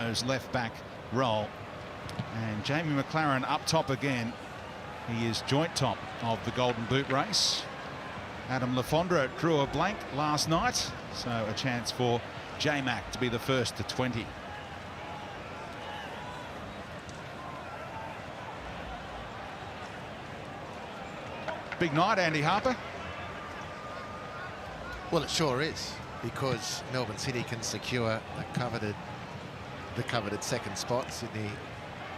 left back role. And Jamie McLaren up top again. He is joint top of the Golden Boot race. Adam Lafondra drew a blank last night, so a chance for J-Mac to be the first to 20. Big night, Andy Harper. Well, it sure is, because Melbourne City can secure the coveted second spot. Sydney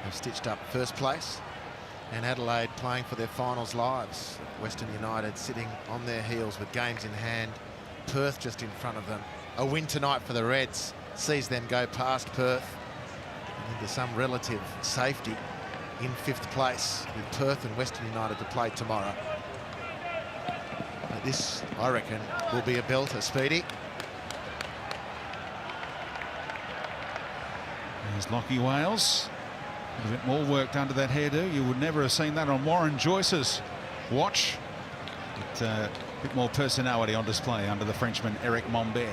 have stitched up first place, and Adelaide playing for their finals lives. Western United sitting on their heels with games in hand. Perth just in front of them. A win tonight for the Reds sees them go past Perth and into some relative safety in 5th place, with Perth and Western United to play tomorrow. But this, I reckon, will be a belter, Speedy. There's Lockie Wales. A bit more work done to that hairdo. You would never have seen that on Warren Joyce's watch. But a bit more personality on display under the Frenchman Eric Mombert.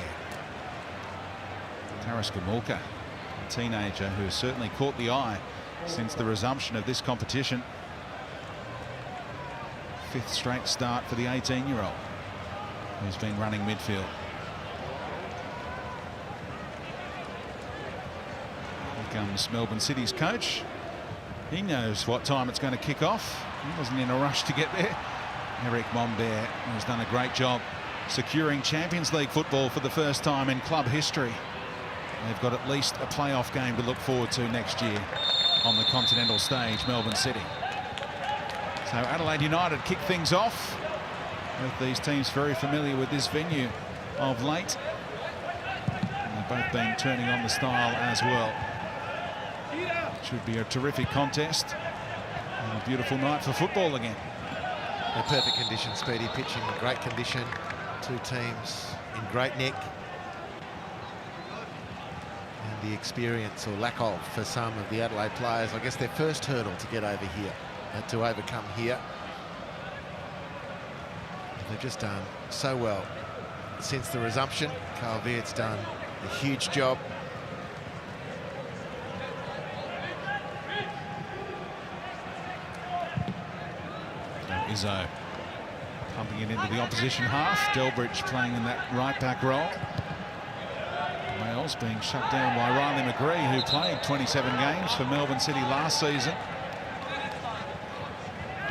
Taras Gamulka, a teenager who has certainly caught the eye since the resumption of this competition. 5th straight start for the 18-year-old who's been running midfield. Here comes Melbourne City's coach. He knows what time it's going to kick off. He wasn't in a rush to get there. Eric Mombert has done a great job securing Champions League football for the first time in club history. They've got at least a playoff game to look forward to next year on the continental stage, Melbourne City. So Adelaide United kick things off. Both these teams very familiar with this venue of late. And they've both been turning on the style as well. Should be a terrific contest and a beautiful night for football again. A perfect condition, Speedy. Pitching in great condition. Two teams in great nick. And the experience or lack of for some of the Adelaide players, I guess their first hurdle to get over here, to overcome here. They've just done so well since the resumption. Carl Veert's done a huge job. Izzo pumping it into the opposition half. Delbridge playing in that right back role. Wales being shut down by Riley McGree, who played 27 games for Melbourne City last season.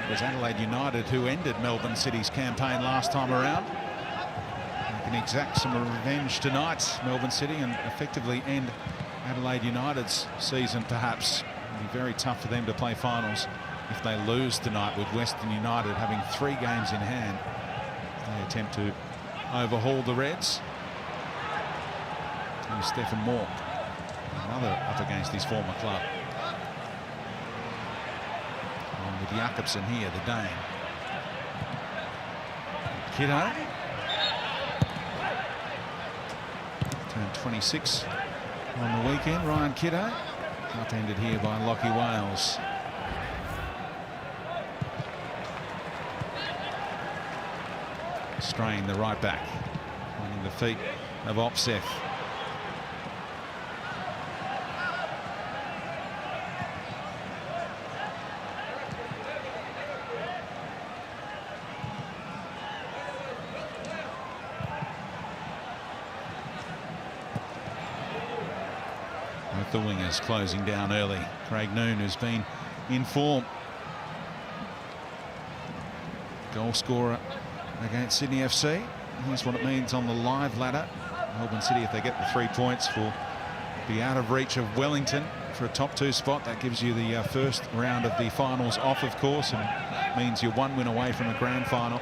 It was Adelaide United who ended Melbourne City's campaign last time around. They can exact some revenge tonight, Melbourne City, and effectively end Adelaide United's season perhaps. It'll be very tough for them to play finals if they lose tonight, with Western United having 3 games in hand. They attempt to overhaul the Reds. Here's Stephen Moore, another up against his former club. Along with Jakobsen here, the Dane. Kiddo. Turned 26 on the weekend, Ryan Kiddo. Upended here by Lockie Wales. Strain, the right back, finding the feet of Opseth. Both the wingers closing down early. Craig Noon, who's been in form. Goal scorer against Sydney FC. Here's what it means on the live ladder. Melbourne City, if they get the 3 points, will be out of reach of Wellington for a top 2 spot. That gives you the first round of the finals off, of course, and means you're 1 win away from a grand final.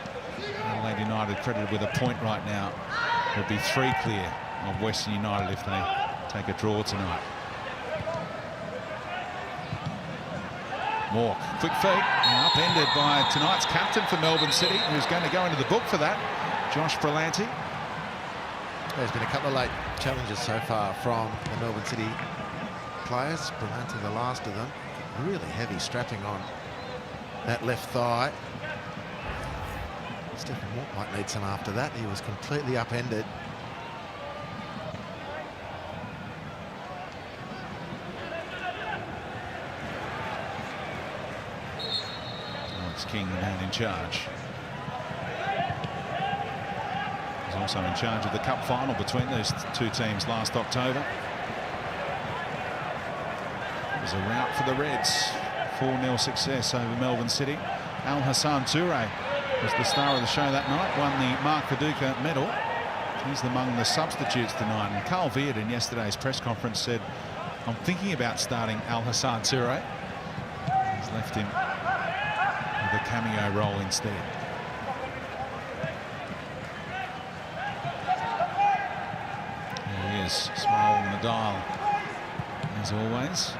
Adelaide United credited with a point right now. There'll be 3 clear of Western United if they take a draw tonight. Moore, quick feet, and upended by tonight's captain for Melbourne City, who's going to go into the book for that, Josh Berlanti. There's been a couple of late challenges so far from the Melbourne City players. Berlanti, the last of them, really heavy strapping on that left thigh. Stephen Moore might need some after that. He was completely upended. King, the man in charge. He's also in charge of the cup final between those two teams last October. It was a rout for the Reds. 4-0 success over Melbourne City. Al Hassan Toure was the star of the show that night, won the Mark Viduka medal. He's among the substitutes tonight. And Carl Veart in yesterday's press conference said, I'm thinking about starting Al Hassan Toure. He's left him with a cameo role instead. There he is, smile on the dial, as always.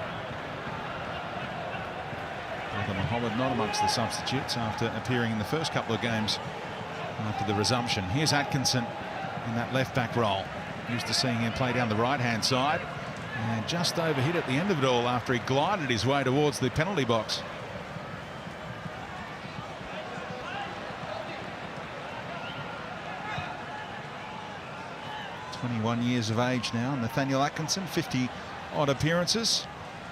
Brother Mohammed not amongst the substitutes after appearing in the first couple of games after the resumption. Here's Atkinson in that left-back role. Used to seeing him play down the right-hand side, and just overhit at the end of it all after he glided his way towards the penalty box. "21 years of age now, Nathaniel Atkinson, 50-odd appearances.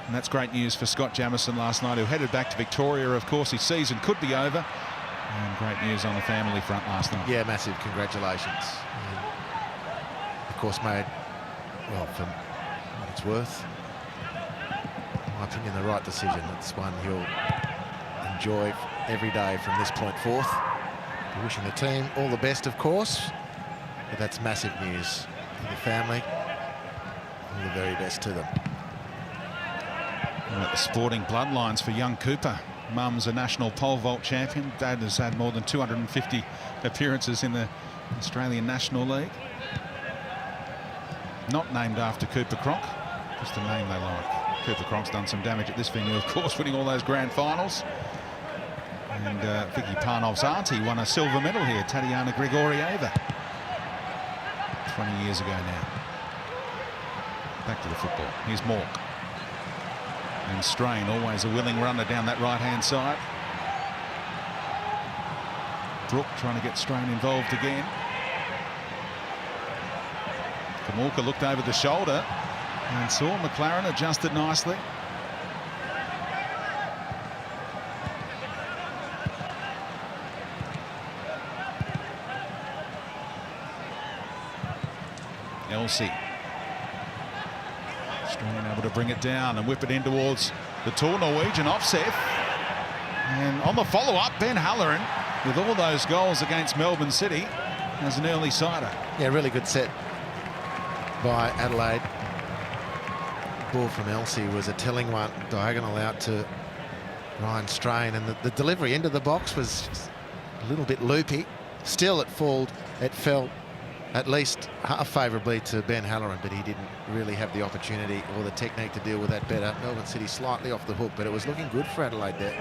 And that's great news for Scott Jamieson last night, who headed back to Victoria. Of course, his season could be over. And great news on the family front last night. Yeah, massive congratulations. Of course, made, well, for what it's worth, in my opinion, the right decision. It's one he'll enjoy every day from this point forth. We're wishing the team all the best, of course, but that's massive news for the family. All the very best to them. The sporting bloodlines for young Cooper. Mum's a national pole vault champion. Dad has had more than 250 appearances in the Australian National League. Not named after Cooper Cronk, just a name they like. Cooper Cronk's done some damage at this venue, of course, winning all those grand finals. And Vicky Parnov's auntie won a silver medal here, Tatiana Grigorieva, 20 years ago now. Back to the football. Here's Mork. And Strain, always a willing runner down that right-hand side. Brook trying to get Strain involved again. Kamulka looked over the shoulder and saw McLaren adjusted nicely. Elsie. Strain able to bring it down and whip it in towards the tall Norwegian offset. And on the follow-up, Ben Halloran, with all those goals against Melbourne City, as an early sider. Yeah, really good set by Adelaide. Ball from Elsie was a telling one, diagonal out to Ryan Strain, and the delivery into the box was a little bit loopy. Still, it fell at least half favourably to Ben Halloran, but he didn't really have the opportunity or the technique to deal with that better. Melbourne City slightly off the hook, but it was looking good for Adelaide there.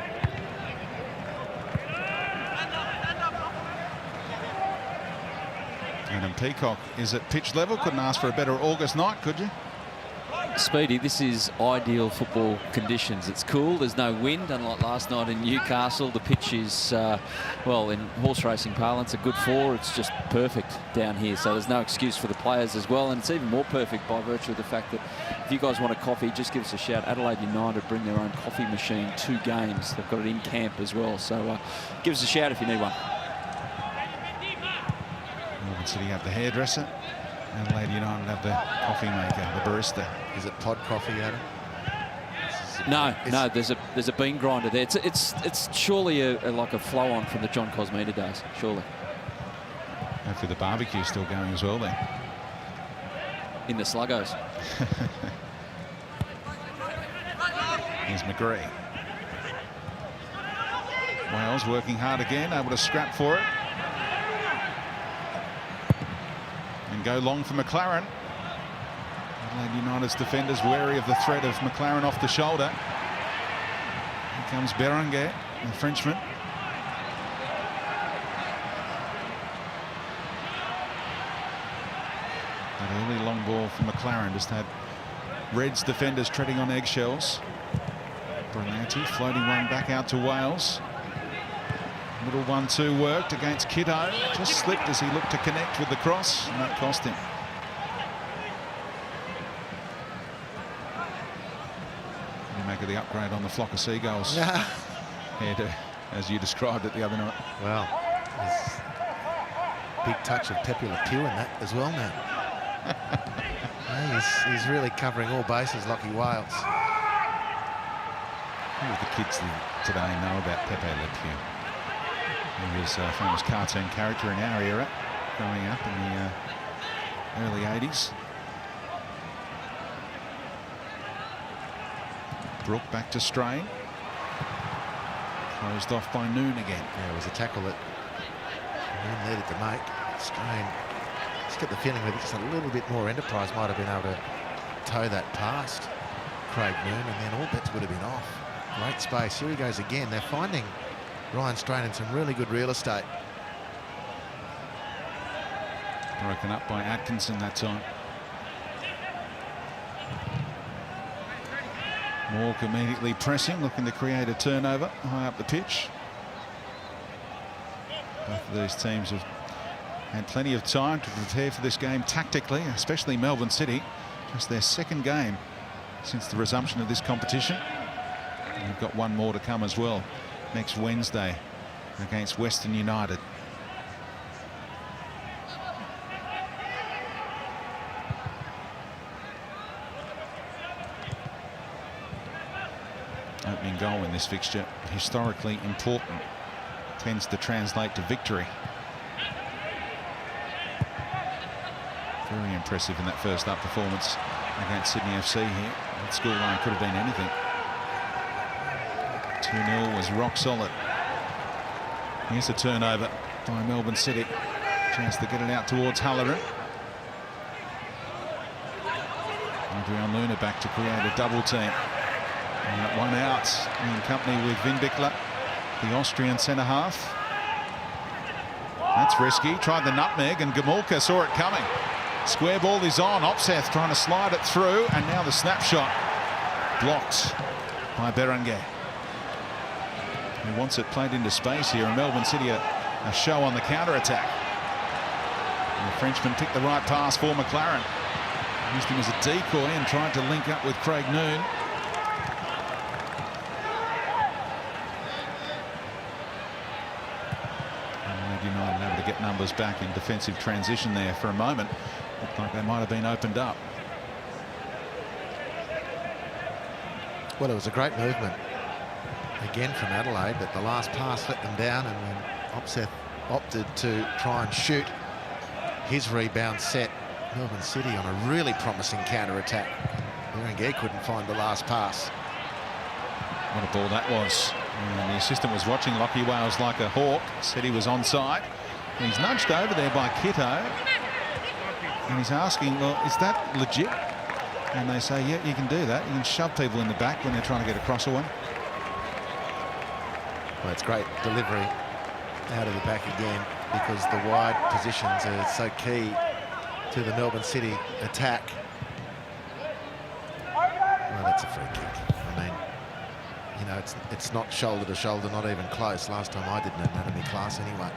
And Peacock is at pitch level. Couldn't ask for a better August night, could you? Speedy, this is ideal football conditions. It's cool, there's no wind, unlike last night in Newcastle. The pitch is, well, in horse racing parlance, a good 4. It's just perfect down here, so there's no excuse for the players as well. And it's even more perfect by virtue of the fact that if you guys want a coffee, just give us a shout. Adelaide United bring their own coffee machine, 2 games. They've got it in camp as well, so give us a shout if you need one. Melbourne City have the hairdresser. Adelaide United have the coffee maker, the barista. Is it pod coffee, Adam? No, there's a bean grinder there. It's surely like a flow-on from the John Cosmeta days, surely. Hopefully the barbecue's still going as well then. In the Sluggos. Here's McGree. Wales working hard again, able to scrap for it. And go long for McLaren. Adelaide United's defenders wary of the threat of McLaren off the shoulder. Here comes Berenguer, the Frenchman. That early long ball for McLaren just had Reds defenders treading on eggshells. Berlanti floating one back out to Wales. Little 1-2 worked against Kiddo. Just slipped as he looked to connect with the cross, and that cost him. What do you make of the upgrade on the flock of seagulls? Yeah. Hairdo. as you described it the other night. Well, there's a big touch of Pepe Le Pew in that as well now. He's really covering all bases, Lockie Wales. Who of the kids today know about Pepe Le Pew? He was a famous cartoon character in our era, growing up in the early 80s. Brooke back to Strain. Closed off by Noon again. Yeah, it was a tackle that Noon needed to make. Strain. Just get the feeling that just a little bit more enterprise might have been able to toe that past Craig Noon, and then all bets would have been off. Great space. Here he goes again. They're finding Ryan Strain in some really good real estate. Broken up by Atkinson that time. Walk immediately pressing, looking to create a turnover high up the pitch. Both of these teams have had plenty of time to prepare for this game tactically, especially Melbourne City. Just their second game since the resumption of this competition. And we've got one more to come as well next Wednesday against Western United. Opening goal in this fixture, historically important, tends to translate to victory. Very impressive in that first up performance against Sydney FC here. That scoreline could have been anything. 2-0 was rock solid. Here's a turnover by Melbourne City. Chance to get it out towards Halloran. Adrian Luna back to create a double team. And one out in company with Vinbicler, the Austrian centre-half. That's risky. Tried the nutmeg and Gamulka saw it coming. Square ball is on. Opseth trying to slide it through, and now the snapshot blocked by Berenguer. He wants it played into space here, and Melbourne City a show on the counter-attack. And the Frenchman picked the right pass for McLaren. Used him as a decoy and tried to link up with Craig Noon. United able to get numbers back in defensive transition there for a moment. Looked like they might have been opened up. Well, it was a great movement again from Adelaide, but the last pass let them down, and when Opseth opted to try and shoot his rebound set Melbourne City on a really promising counter-attack. Berenguer couldn't find the last pass. What a ball that was. And the assistant was watching Lockie Wales like a hawk. Said he was onside. And he's nudged over there by Kitto. And he's asking, well, is that legit? And they say, yeah, you can do that. You can shove people in the back when they're trying to get across a one. Well, it's great delivery out of the back again, because the wide positions are so key to the Melbourne City attack. Well, that's a free kick. I mean, you know, it's not shoulder to shoulder, not even close. Last time I did an anatomy class anyway.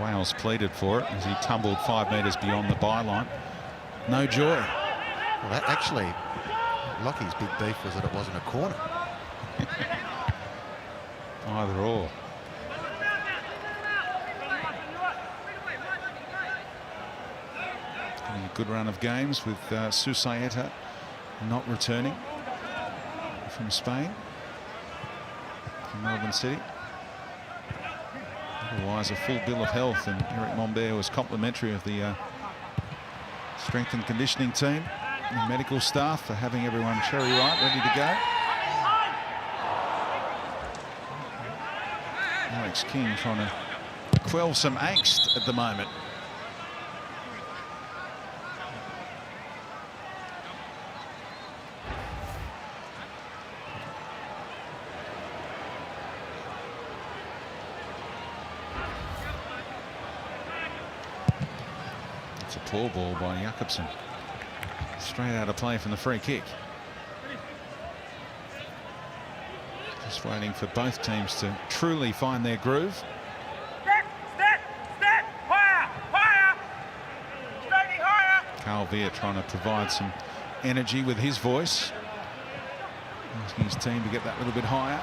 Wales pleaded for it as he tumbled 5 metres beyond the byline. No joy. Well, that actually, Lockie's big beef was that it wasn't a corner. Either or. A good run of games with Susaeta not returning from Spain, from Melbourne City. Otherwise, a full bill of health, and Eric Mombert was complimentary of the strength and conditioning team and medical staff for having everyone cherry ripe, ready to go. Alex King trying to quell some angst at the moment. It's a poor ball by Jakobsen. Straight out of play from the free kick. Just waiting for both teams to truly find their groove. Step, higher, standing higher. Carl Veer trying to provide some energy with his voice. Asking his team to get that little bit higher.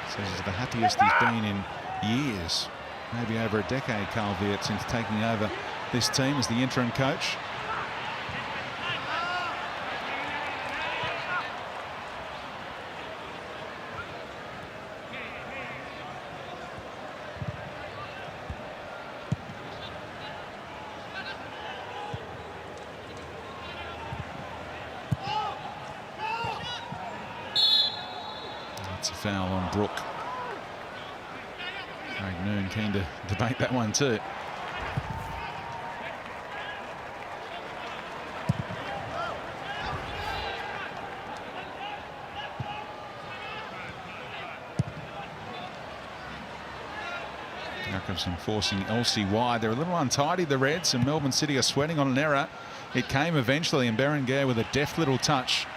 Says he's the happiest he's been in years, maybe over a decade, Carl Viet, since taking over this team as the interim coach. That's a foul on Brook. Craig Noon keen to debate that one too. Jacobson forcing Elsie wide. They're a little untidy, the Reds, and Melbourne City are sweating on an error. It came eventually, and Berenguer with a deft little touch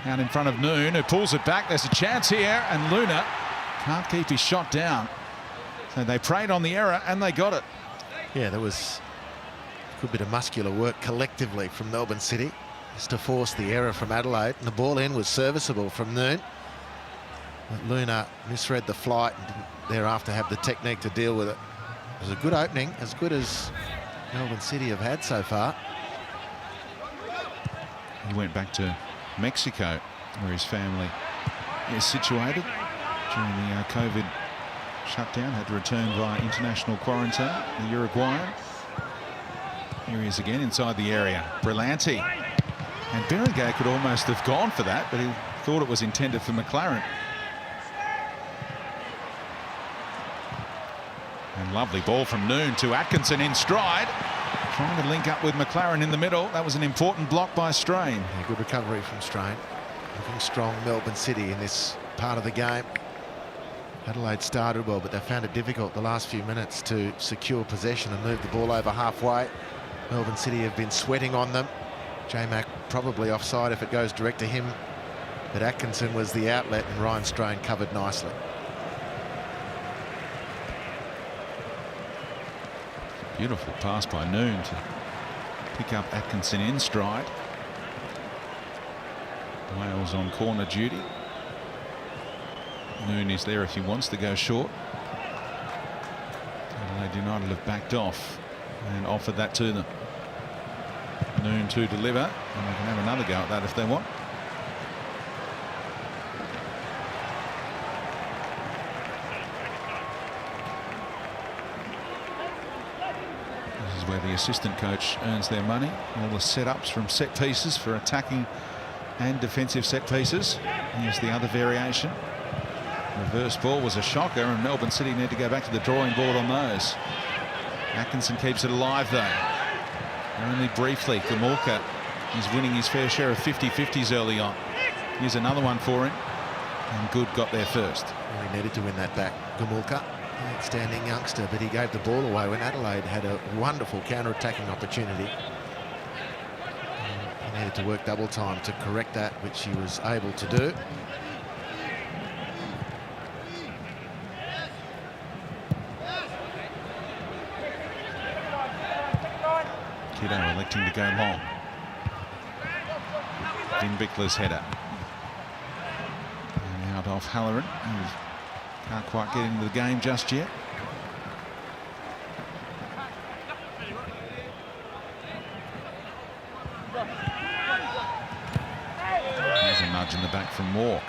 out in front of Noon, who pulls it back. There's a chance here, and Luna can't keep his shot down. So they preyed on the error, and they got it. Yeah, there was a good bit of muscular work collectively from Melbourne City just to force the error from Adelaide. And the ball in was serviceable from Noon. But Luna misread the flight and didn't thereafter have the technique to deal with it. It was a good opening, as good as Melbourne City have had so far. He went back to Mexico, where his family is situated during the COVID shutdown. Had to return via international quarantine, the Uruguayan. Here he is again inside the area. Brillante. And Berenguer could almost have gone for that, but he thought it was intended for McLaren. And lovely ball from Noon to Atkinson in stride. Trying to link up with McLaren in the middle. That was an important block by Strain. Yeah, good recovery from Strain. Looking strong, Melbourne City, in this part of the game. Adelaide started well, but they found it difficult the last few minutes to secure possession and move the ball over halfway. Melbourne City have been sweating on them. J-Mac probably offside if it goes direct to him, but Atkinson was the outlet, and Ryan Strain covered nicely. Beautiful pass by Noon to pick up Atkinson in stride. Wales on corner duty. Noon is there if he wants to go short. Adelaide United have backed off and offered that to them. Noon to deliver, and they can have another go at that if they want. This is where the assistant coach earns their money. All the setups from set pieces for attacking and defensive set pieces. Here's the other variation. Reverse ball was a shocker, and Melbourne City need to go back to the drawing board on those. Atkinson keeps it alive though. Only briefly. Gamulka is winning his fair share of 50-50s early on. Here's another one for him, and Good got there first. Well, he needed to win that back, Gamulka. Outstanding youngster, but he gave the ball away when Adelaide had a wonderful counter-attacking opportunity. He needed to work double time to correct that, which he was able to do. Kiddo electing to go long. Vin Bickler's header. And out off Halloran, who can't quite get into the game just yet. There's a nudge in the back from Walk.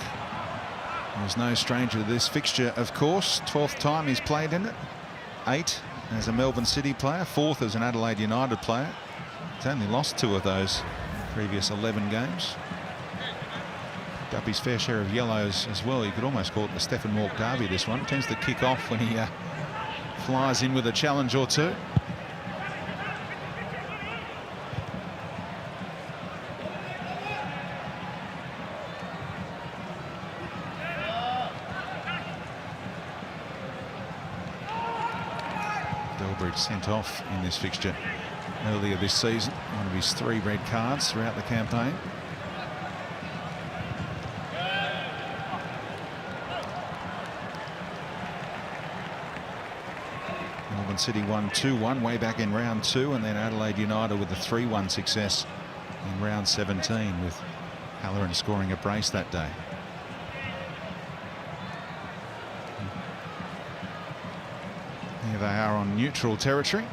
There's no stranger to this fixture, of course. 12th time he's played in it. 8 as a Melbourne City player, 4th as an Adelaide United player. He's only lost 2 of those previous 11 games. Picked up his fair share of yellows as well. You could almost call it the Stephen Walk derby, this one. Tends to kick off when he flies in with a challenge or two. Sent off in this fixture earlier this season, one of his 3 red cards throughout the campaign. Melbourne City won 2-1 way back in round 2, and then Adelaide United with a 3-1 success in round 17, with Halloran scoring a brace that day. Here they are on neutral territory.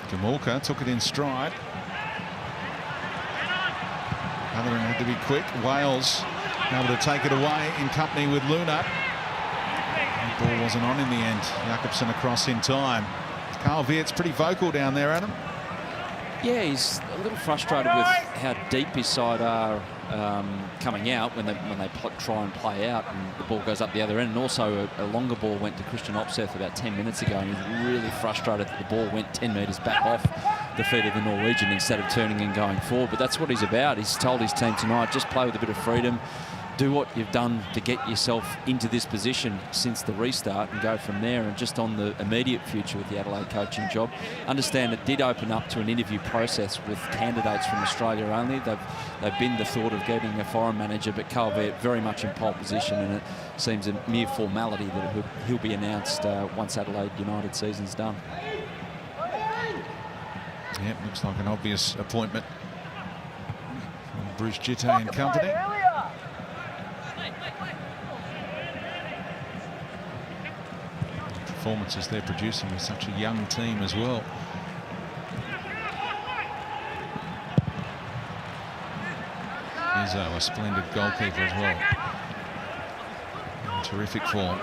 Gamulka took it in stride. Halloran had to be quick. Wales able to take it away in company with Luna. The ball wasn't on in the end. Jakobsen across in time. Carl Veert's pretty vocal down there, Adam. Yeah, he's a little frustrated with how deep his side are coming out when they try and play out, and the ball goes up the other end. And also a longer ball went to Christian Opseth about 10 minutes ago, and he's really frustrated that the ball went 10 metres back off the feet of the Norwegian instead of turning and going forward. But that's what he's about. He's told his team tonight, just play with a bit of freedom, do what you've done to get yourself into this position since the restart, and go from there. And just on the immediate future with the Adelaide coaching job, understand it did open up to an interview process with candidates from Australia only. They've been the thought of getting a foreign manager, but Carl Veert very much in pole position, and it seems a mere formality that he'll be announced once Adelaide United season's done. Yep, looks like an obvious appointment from Bruce Jitte and company. Performances they're producing with such a young team as well. Izzo, a splendid goalkeeper as well. In terrific form.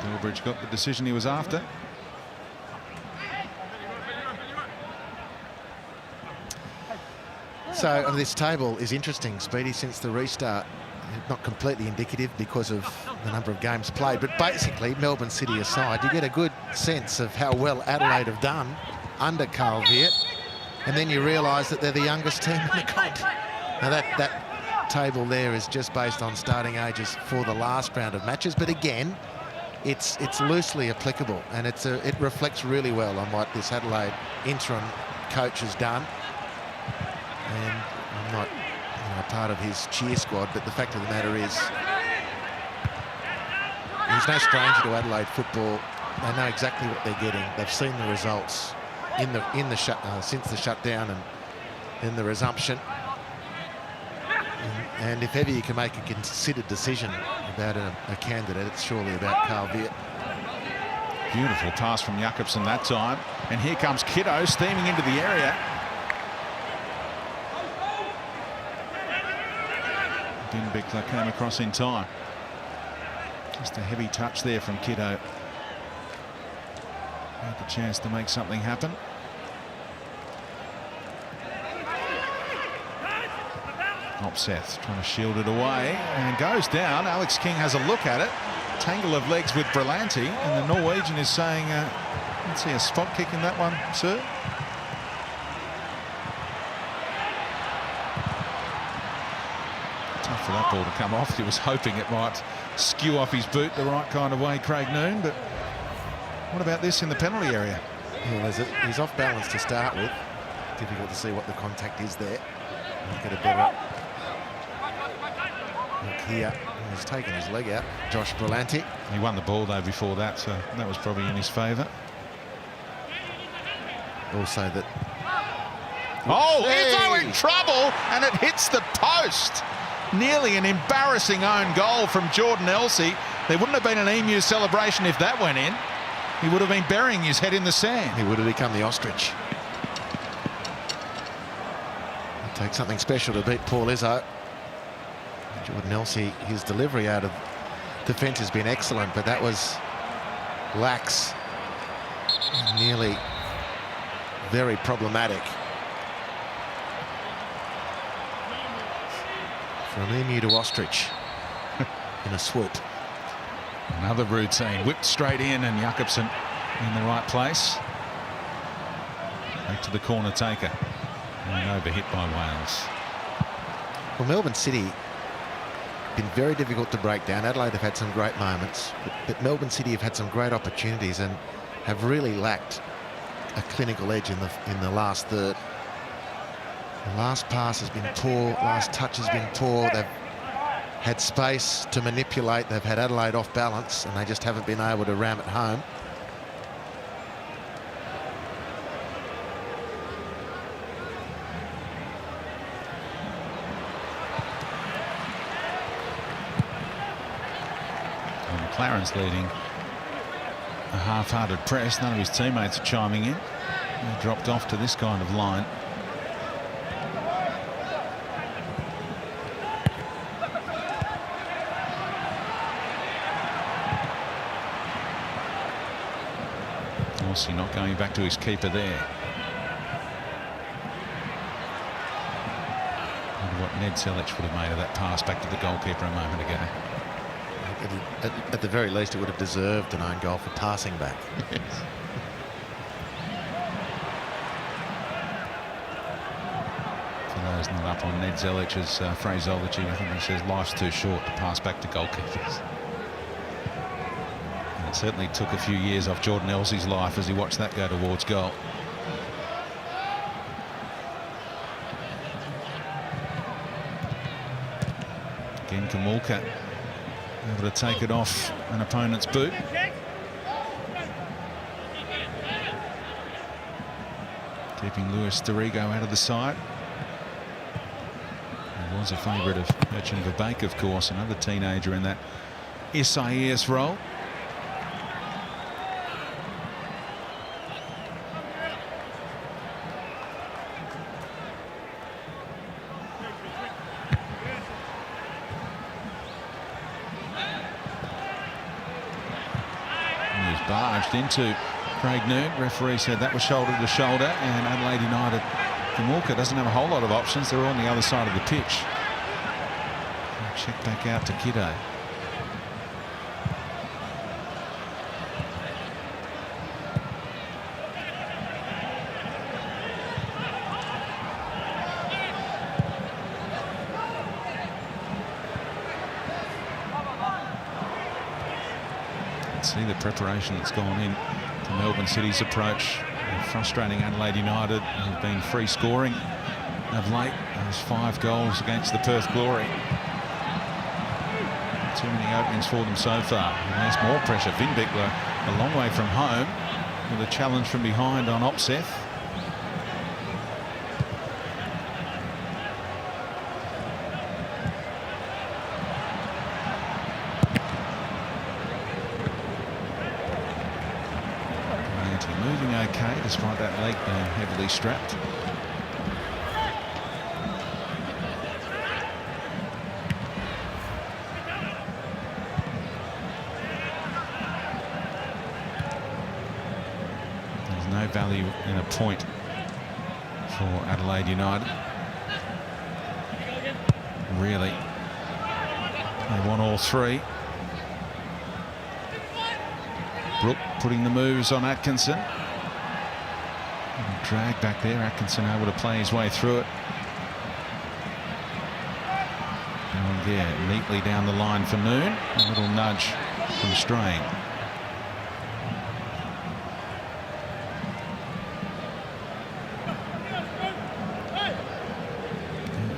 Gilbridge got the decision he was after. So this table is interesting, Speedy, since the restart. Not completely indicative because of the number of games played, but basically, Melbourne City aside, you get a good sense of how well Adelaide have done under Carl Veert, and then you realise that they're the youngest team in the comp. Now that table there is just based on starting ages for the last round of matches, but again, it's loosely applicable, and it reflects really well on what this Adelaide interim coach has done. And I'm not part of his cheer squad, but the fact of the matter is he's no stranger to Adelaide football. They know exactly what they're getting. They've seen the results since the shutdown and then the resumption. And if ever you can make a considered decision about a candidate, it's surely about Carl Veert. Beautiful pass from Jakobsen that time. And here comes Kiddo steaming into the area. Binbickler came across in time. Just a heavy touch there from Kiddo. Had the chance to make something happen. Opseth trying to shield it away and goes down. Alex King has a look at it. Tangle of legs with Berlanti, and the Norwegian is saying, let's see a spot kick in that one, sir. Tough for that ball to come off. He was hoping it might skew off his boot the right kind of way, Craig Noon, but what about this in the penalty area? Well, he's off balance to start with. Difficult to see what the contact is there. Look at a better look here. He's taken his leg out. Josh Berlanti. He won the ball though before that, so that was probably in his favour. Also that... Oh, Izzo in trouble, and it hits the post. Nearly an embarrassing own goal from Jordan Elsey. There wouldn't have been an emu celebration if that went in. He would have been burying his head in the sand. He would have become the ostrich. It takes something special to beat Paul Izzo. Jordan Elsey, his delivery out of defence has been excellent, but that was lax. Nearly very problematic. From emu to ostrich in a swoop. Another routine, whipped straight in, and Jakobsen in the right place. Back to the corner taker, and overhit by Wales. Well, Melbourne City been very difficult to break down. Adelaide have had some great moments, but Melbourne City have had some great opportunities and have really lacked a clinical edge in the last third. The last pass has been poor, last touch has been poor. They've had space to manipulate. They've had Adelaide off balance, and they just haven't been able to ram it home. McLaren's leading a half-hearted press. None of his teammates are chiming in. They dropped off to this kind of line. Obviously not going back to his keeper there. I wonder what Ned Selic would have made of that pass back to the goalkeeper a moment ago. At the very least, it would have deserved an own goal for passing back. Yes. For those not up on Ned Zelic's phraseology, I think he says life's too short to pass back to goalkeepers. And it certainly took a few years off Jordan Elsey's life as he watched that go towards goal. Again, Kamulka able to take it off an opponent's boot. Keeping Luis Dorigo out of the side. He was a favourite of Merchant Verbeek, of course, another teenager in that SIS role. Barged into Craig Noon. Referee said that was shoulder to shoulder, and Adelaide United, Kamulka doesn't have a whole lot of options. They're on the other side of the pitch. Check back out to Kiddo. See the preparation that's gone in to Melbourne City's approach. Frustrating Adelaide United, who've been free scoring of late. Those 5 goals against the Perth Glory. Too many openings for them so far. And there's more pressure. Vin Bickler a long way from home with a challenge from behind on Opseth. Moving okay despite that leg being heavily strapped. There's no value in a point for Adelaide United. Really. They want all 3. Brook putting the moves on Atkinson. Drag back there. Atkinson able to play his way through it. And yeah, neatly down the line for Noon. A little nudge from Strain.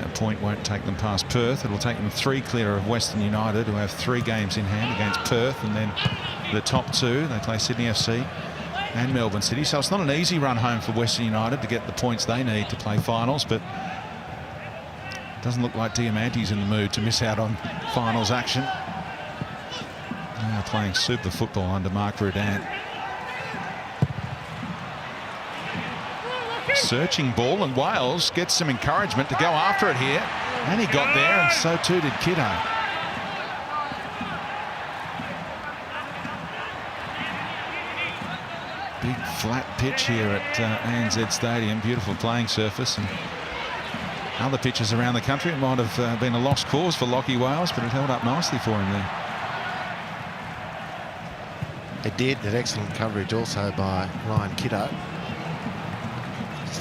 A point won't take them past Perth. It'll take them 3 clear of Western United, who have 3 games in hand against Perth, and then the top 2. They play Sydney FC and Melbourne City, so it's not an easy run home for Western United to get the points they need to play finals, but it doesn't look like Diamante's in the mood to miss out on finals action. They are playing super football under Mark Rudan. Searching ball, and Wales gets some encouragement to go after it here, and he got there, and so too did Kiddo. Big flat pitch here at ANZ Stadium. Beautiful playing surface, and other pitches around the country it might have been a lost cause for Lachie Wales, but it held up nicely for him there. It did. That excellent coverage also by Ryan Kiddo.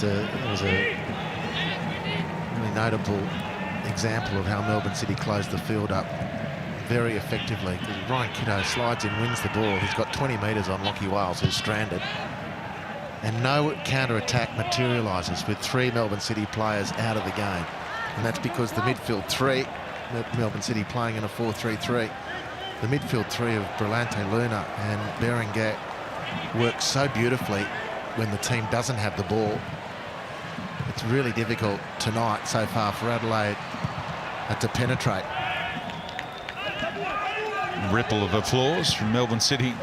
It was a really notable example of how Melbourne City closed the field up very effectively. Ryan Kiddo slides in, wins the ball. He's got 20 metres on Lachie Wales, who's stranded. And no counter-attack materialises with 3 Melbourne City players out of the game. And that's because the midfield three, Melbourne City playing in a 4-3-3, the midfield three of Brillante Luna and Berenguer works so beautifully when the team doesn't have the ball. It's really difficult tonight so far for Adelaide to penetrate. Ripple of applause from Melbourne City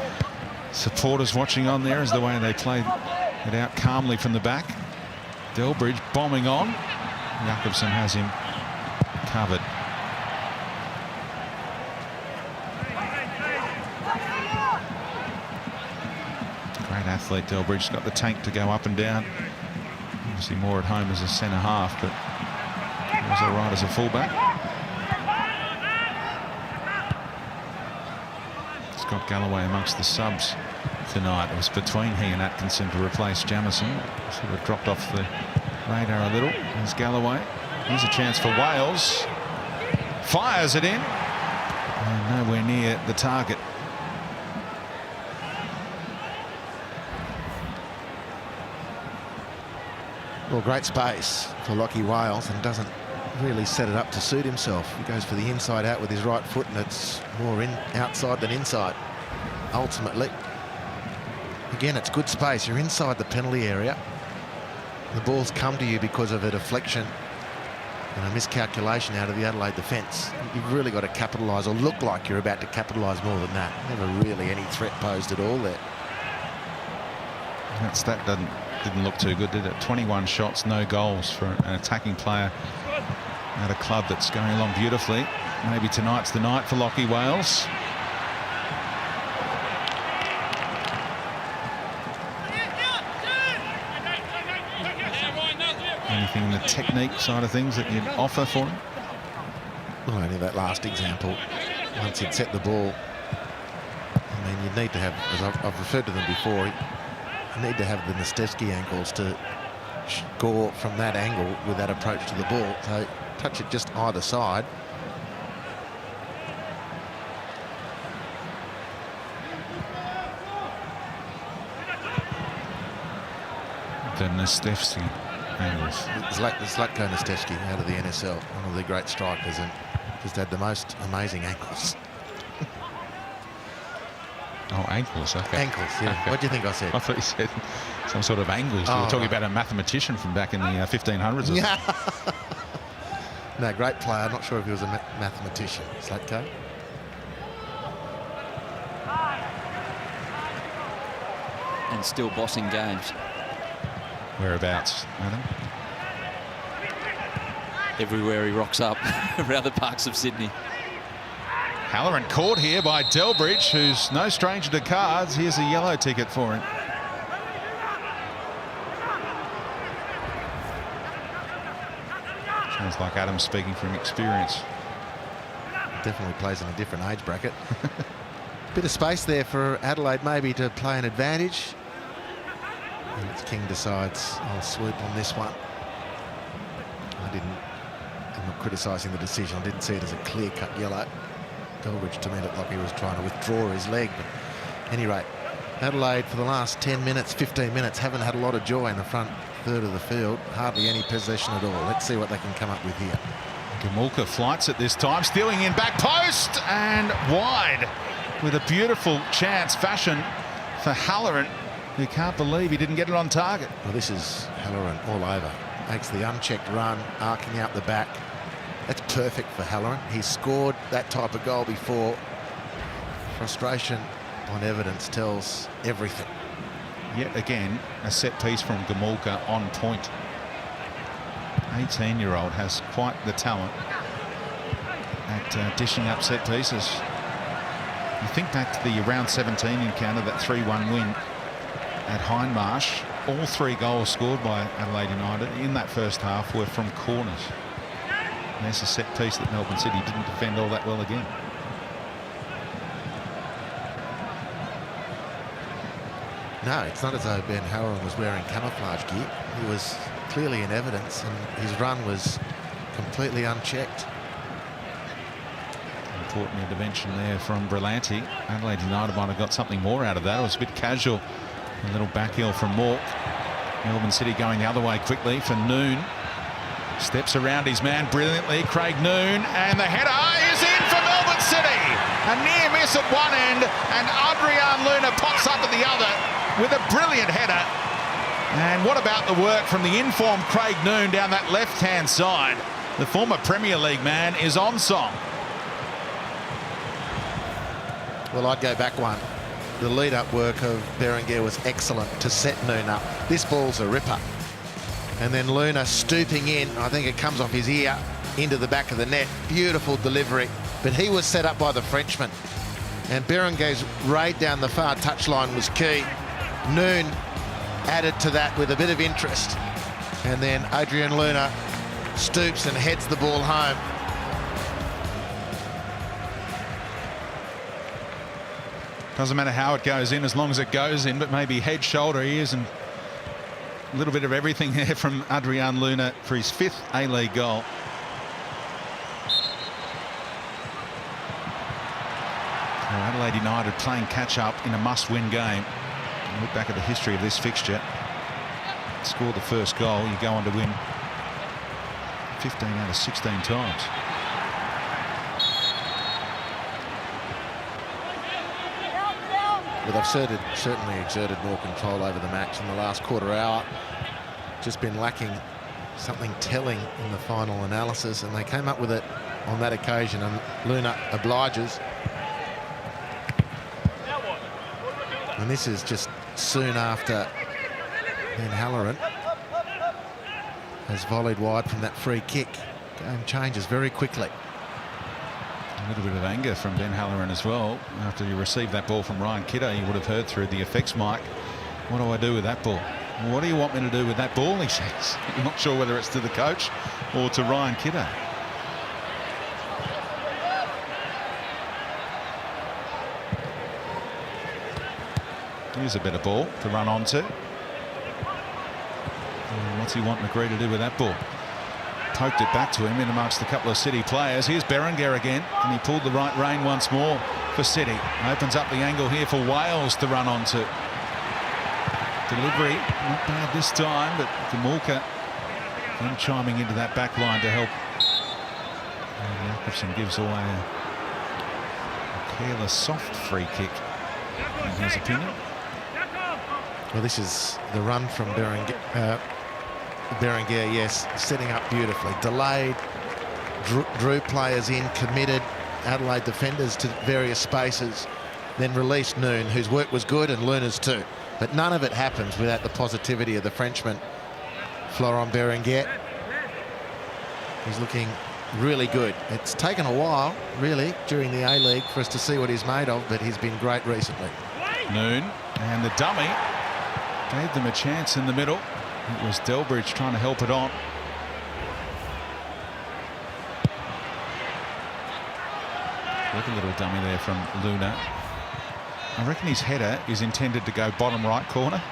supporters watching on there as the way they played it out calmly from the back. Delbridge bombing on. Jakobsen has him covered. Great athlete, Delbridge. Got the tank to go up and down. Obviously more at home as a centre half, but he was all right as a fullback. Scott Galloway amongst the subs tonight. It was between he and Atkinson to replace Jamison. Sort of dropped off the radar a little. There's Galloway. Here's a chance for Wales. Fires it in. And nowhere near the target. Well, great space for Lachie Wales and doesn't really set it up to suit himself. He goes for the inside out with his right foot, and it's more outside than inside, ultimately. Again, it's good space. You're inside the penalty area. The ball's come to you because of a deflection and a miscalculation out of the Adelaide defence. You've really got to capitalise, or look like you're about to capitalise more than that. Never really any threat posed at all there. That didn't look too good, did it? 21 shots, no goals for an attacking player at a club that's going along beautifully. Maybe tonight's the night for Lachie Wales. Anything in the technique side of things that you'd offer for him? Well, only that last example. Once he'd set the ball, I mean, you'd need to have, as I've referred to them before, you need to have the Nastevsky ankles to score from that angle with that approach to the ball. So touch it just either side. The Nastevsky angles. Zlatko Nastevsky out of the NSL, one of the great strikers, and just had the most amazing ankles. Oh, ankles, okay. Ankles, yeah. Okay. What do you think I said? I thought you said some sort of angles. You were talking about a mathematician from back in the 1500s. Yeah. No, great player. Not sure if he was a mathematician, Zlatko. And still bossing games. Whereabouts, Adam? Everywhere he rocks up around the parks of Sydney. Halloran caught here by Delbridge, who's no stranger to cards. Here's a yellow ticket for him. Sounds like Adam speaking from experience. Definitely plays in a different age bracket. Bit of space there for Adelaide maybe to play an advantage. And it's King decides I'll swoop on this one. I'm not criticising the decision. I didn't see it as a clear-cut yellow. Delbridge to me looked like he was trying to withdraw his leg. But at any rate, Adelaide for the last 10 minutes, 15 minutes haven't had a lot of joy in the front third of the field. Hardly any possession at all. Let's see what they can come up with here. Gamulka flights at this time, stealing in back post and wide with a beautiful chance fashion for Halloran, who can't believe he didn't get it on target. Well, this is Halloran all over. Makes the unchecked run, arcing out the back. That's perfect for Halloran. He's scored that type of goal before. Frustration on evidence tells everything. Yet again, a set piece from Gamulka on point. 18-year-old has quite the talent at dishing up set pieces. You think back to the round 17 encounter, that 3-1 win at Hindmarsh. All 3 goals scored by Adelaide United in that first half were from corners. And there's a set piece that Melbourne City didn't defend all that well again. No, it's not as though Ben Halloran was wearing camouflage gear. He was clearly in evidence, and his run was completely unchecked. Important intervention there from Brillante. Adelaide United might have got something more out of that. It was a bit casual. A little back heel from Mork. Melbourne City going the other way quickly for Noon. Steps around his man brilliantly, Craig Noon, and the header is in for Melbourne City. A near miss at one end, and Adrian Luna pops up at the other with a brilliant header. And what about the work from the informed Craig Noon down that left-hand side? The former Premier League man is on song. Well, I'd go back one. The lead-up work of Berenguer was excellent to set Noon up. This ball's a ripper. And then Luna stooping in, I think it comes off his ear into the back of the net. Beautiful delivery, but he was set up by the Frenchman. And Berenguer's raid down the far touchline was key. Noon added to that with a bit of interest. And then Adrian Luna stoops and heads the ball home. Doesn't matter how it goes in as long as it goes in, but maybe head, shoulder, ears, and a little bit of everything there from Adrian Luna for his 5th A-League goal. Now Adelaide United playing catch-up in a must-win game. Look back at the history of this fixture. Score the first goal, you go on to win 15 out of 16 times. Well, they've certainly exerted more control over the match in the last quarter hour. Just been lacking something telling in the final analysis, and they came up with it on that occasion, and Luna obliges. And this is just soon after Van Halloran has volleyed wide from that free kick. Game changes very quickly. A little bit of anger from Ben Halloran as well. After he received that ball from Ryan Kidder, you would have heard through the effects mic, "What do I do with that ball?" "Well, what do you want me to do with that ball?" he says. You're not sure whether it's to the coach or to Ryan Kidder. Here's a better ball to run onto. What's he want McGree to do with that ball? Poked it back to him in amongst a couple of City players. Here's Berenguer again, and he pulled the right rein once more for City. Opens up the angle here for Wales to run onto. Delivery, not bad this time, but Gamulka then chiming into that back line to help. And Jakobsen gives away a careless, soft free kick, in his opinion. Well, this is the run from Berenguer, yes, setting up beautifully. Delayed, drew players in, committed Adelaide defenders to various spaces, then released Noon, whose work was good, and Luna's too. But none of it happens without the positivity of the Frenchman, Florent Berenguer. He's looking really good. It's taken a while, really, during the A-League for us to see what he's made of, but he's been great recently. Noon, and the dummy gave them a chance in the middle. It was Delbridge trying to help it on. Look, a little dummy there from Luna. I reckon his header is intended to go bottom right corner,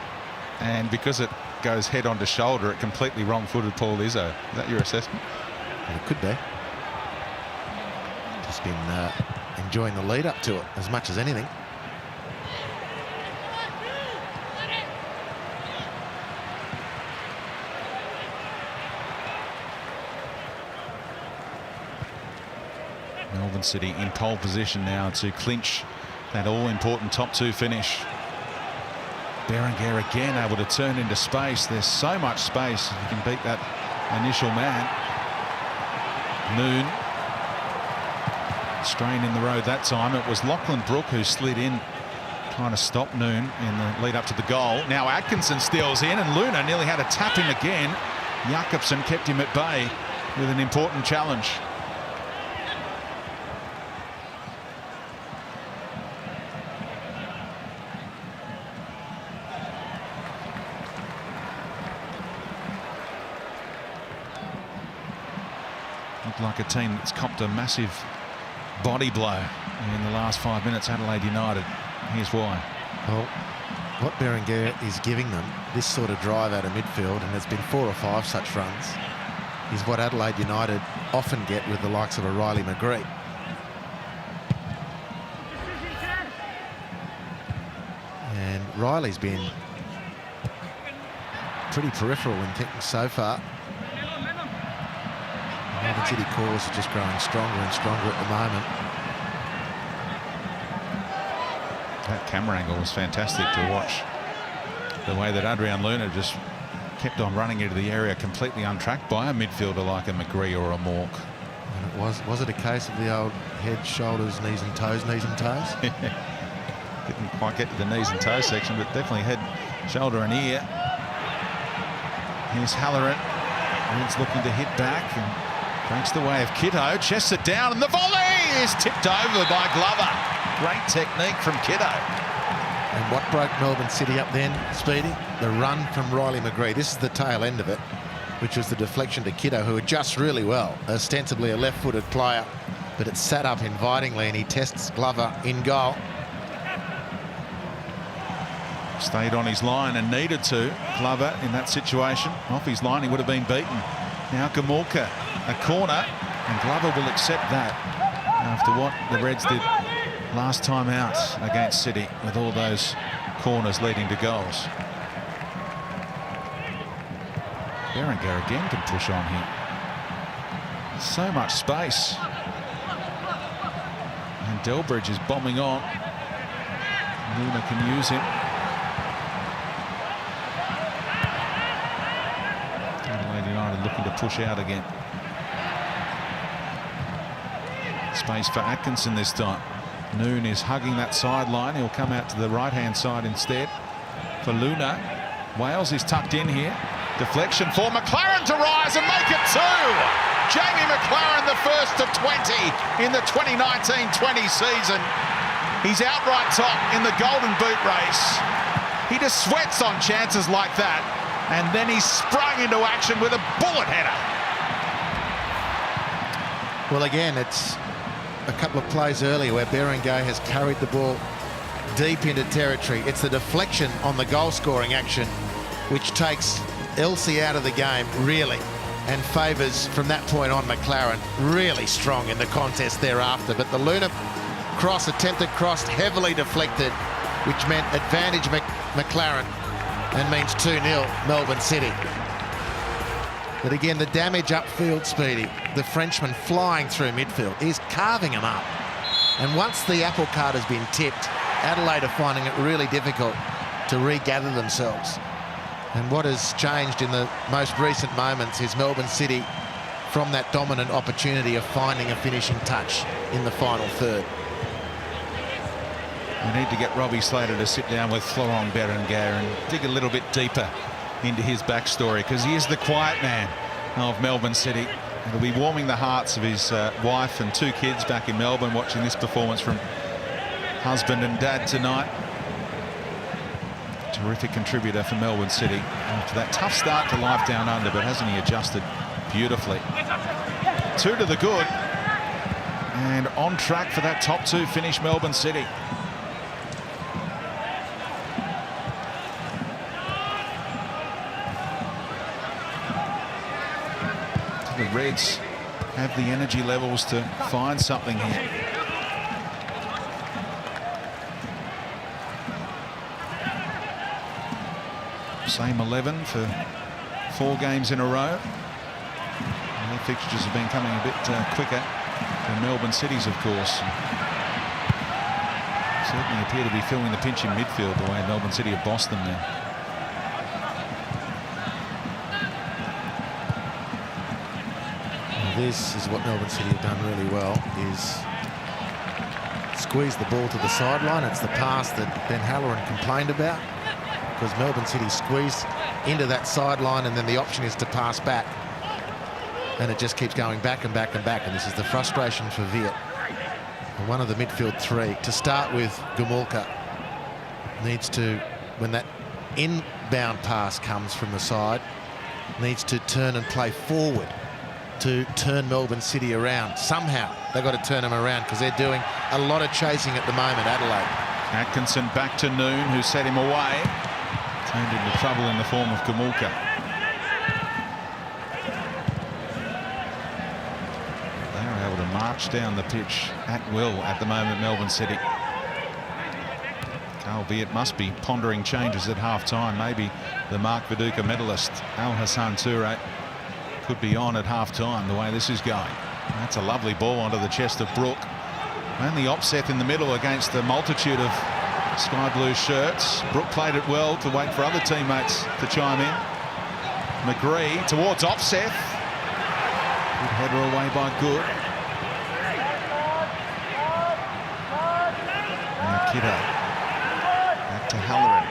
and because it goes head on to shoulder, it completely wrong-footed Paul Izzo. Is that your assessment? Well, it could be. Just been enjoying the lead up to it as much as anything. Melbourne City in pole position now to clinch that all-important top 2 finish. Berenguer again able to turn into space. There's so much space if you can beat that initial man. Noon strain in the road that time. It was Lachlan Brook who slid in trying to stop Noon in the lead up to the goal. Now Atkinson steals in, and Luna nearly had to tap him again. Jakobsen kept him at bay with an important challenge. Looked like a team that's copped a massive body blow in the last 5 minutes, Adelaide United. Here's why. Well, what Berenguer is giving them, this sort of drive out of midfield, and there's been 4 or 5 such runs, is what Adelaide United often get with the likes of a Riley McGree. And Riley's been pretty peripheral in things so far. Melbourne City cause is just growing stronger and stronger at the moment. That camera angle was fantastic to watch. The way that Adrian Luna just kept on running into the area completely untracked by a midfielder like a McGree or a Mork. And it was it a case of the old head, shoulders, knees and toes, knees and toes? Didn't quite get to the knees and toes section, but definitely head, shoulder and ear. Here's Halloran. He's looking to hit back and breaks the way of Kiddo. Chests it down and the volley is tipped over by Glover. Great technique from Kiddo. And what broke Melbourne City up then, Speedy? The run from Riley McGree. This is the tail end of it, which was the deflection to Kiddo, who adjusts really well. Ostensibly a left-footed player, but it's sat up invitingly, and he tests Glover in goal. Stayed on his line and needed to. Glover in that situation. Off his line, he would have been beaten. Now Gamulka, a corner, and Glover will accept that after what the Reds did last time out against City with all those corners leading to goals. Berenguer again can push on here. So much space. And Delbridge is bombing on. Luna can use him. Adelaide United looking to push out again. Space for Atkinson this time. Noon is hugging that sideline. He'll come out to the right-hand side instead for Luna. Wales is tucked in here. Deflection for McLaren to rise and make it 2. Jamie McLaren, the first of 20 in the 2019-20 season. He's outright top in the Golden Boot race. He just sweats on chances like that. And then he sprung into action with a bullet header. Well, again, it's a couple of plays earlier where Berenguer has carried the ball deep into territory. It's the deflection on the goal-scoring action which takes Elsie out of the game, really, and favours, from that point on, McLaren really strong in the contest thereafter. But the Luna cross, attempted cross, heavily deflected, which meant advantage McLaren and means 2-0 Melbourne City. But again, the damage upfield, Speedy, the Frenchman flying through midfield, is carving him up. And once the apple cart has been tipped, Adelaide are finding it really difficult to regather themselves. And what has changed in the most recent moments is Melbourne City from that dominant opportunity of finding a finishing touch in the final third. We need to get Robbie Slater to sit down with Florent Berenguer and dig a little bit deeper into his backstory, because he is the quiet man of Melbourne City. It'll be warming the hearts of his wife and 2 kids back in Melbourne watching this performance from husband and dad tonight. Terrific contributor for Melbourne City after that tough start to life down under, but hasn't he adjusted beautifully? 2 to the good, and on track for that top 2 finish, Melbourne City. The Reds have the energy levels to find something here. Same 11 for 4 games in a row. And their fixtures have been coming a bit quicker than Melbourne City's, of course. Certainly appear to be feeling the pinch in midfield, the way Melbourne City have bossed them there. This is what Melbourne City have done really well, is squeeze the ball to the sideline. It's the pass that Ben Halloran complained about, because Melbourne City squeezed into that sideline, and then the option is to pass back, and it just keeps going back and back and back. And this is the frustration for Viet. And one of the midfield 3 to start with. Gamulka needs to, when that inbound pass comes from the side, needs to turn and play forward to turn Melbourne City around. Somehow they've got to turn them around, because they're doing a lot of chasing at the moment, Adelaide. Atkinson back to Noon, who set him away. Turned into trouble in the form of Gamulka. They are able to march down the pitch at will at the moment, Melbourne City. Carl Viet must be pondering changes at half-time. Maybe the Mark Viduka medalist, Al Hassan Toure, could be on at half-time, the way this is going. That's a lovely ball onto the chest of Brook. Only Opseth in the middle against the multitude of sky blue shirts. Brook played it well to wait for other teammates to chime in. McGree towards Opseth. Good header away by Good. Now Kiddo. Back to Halloran.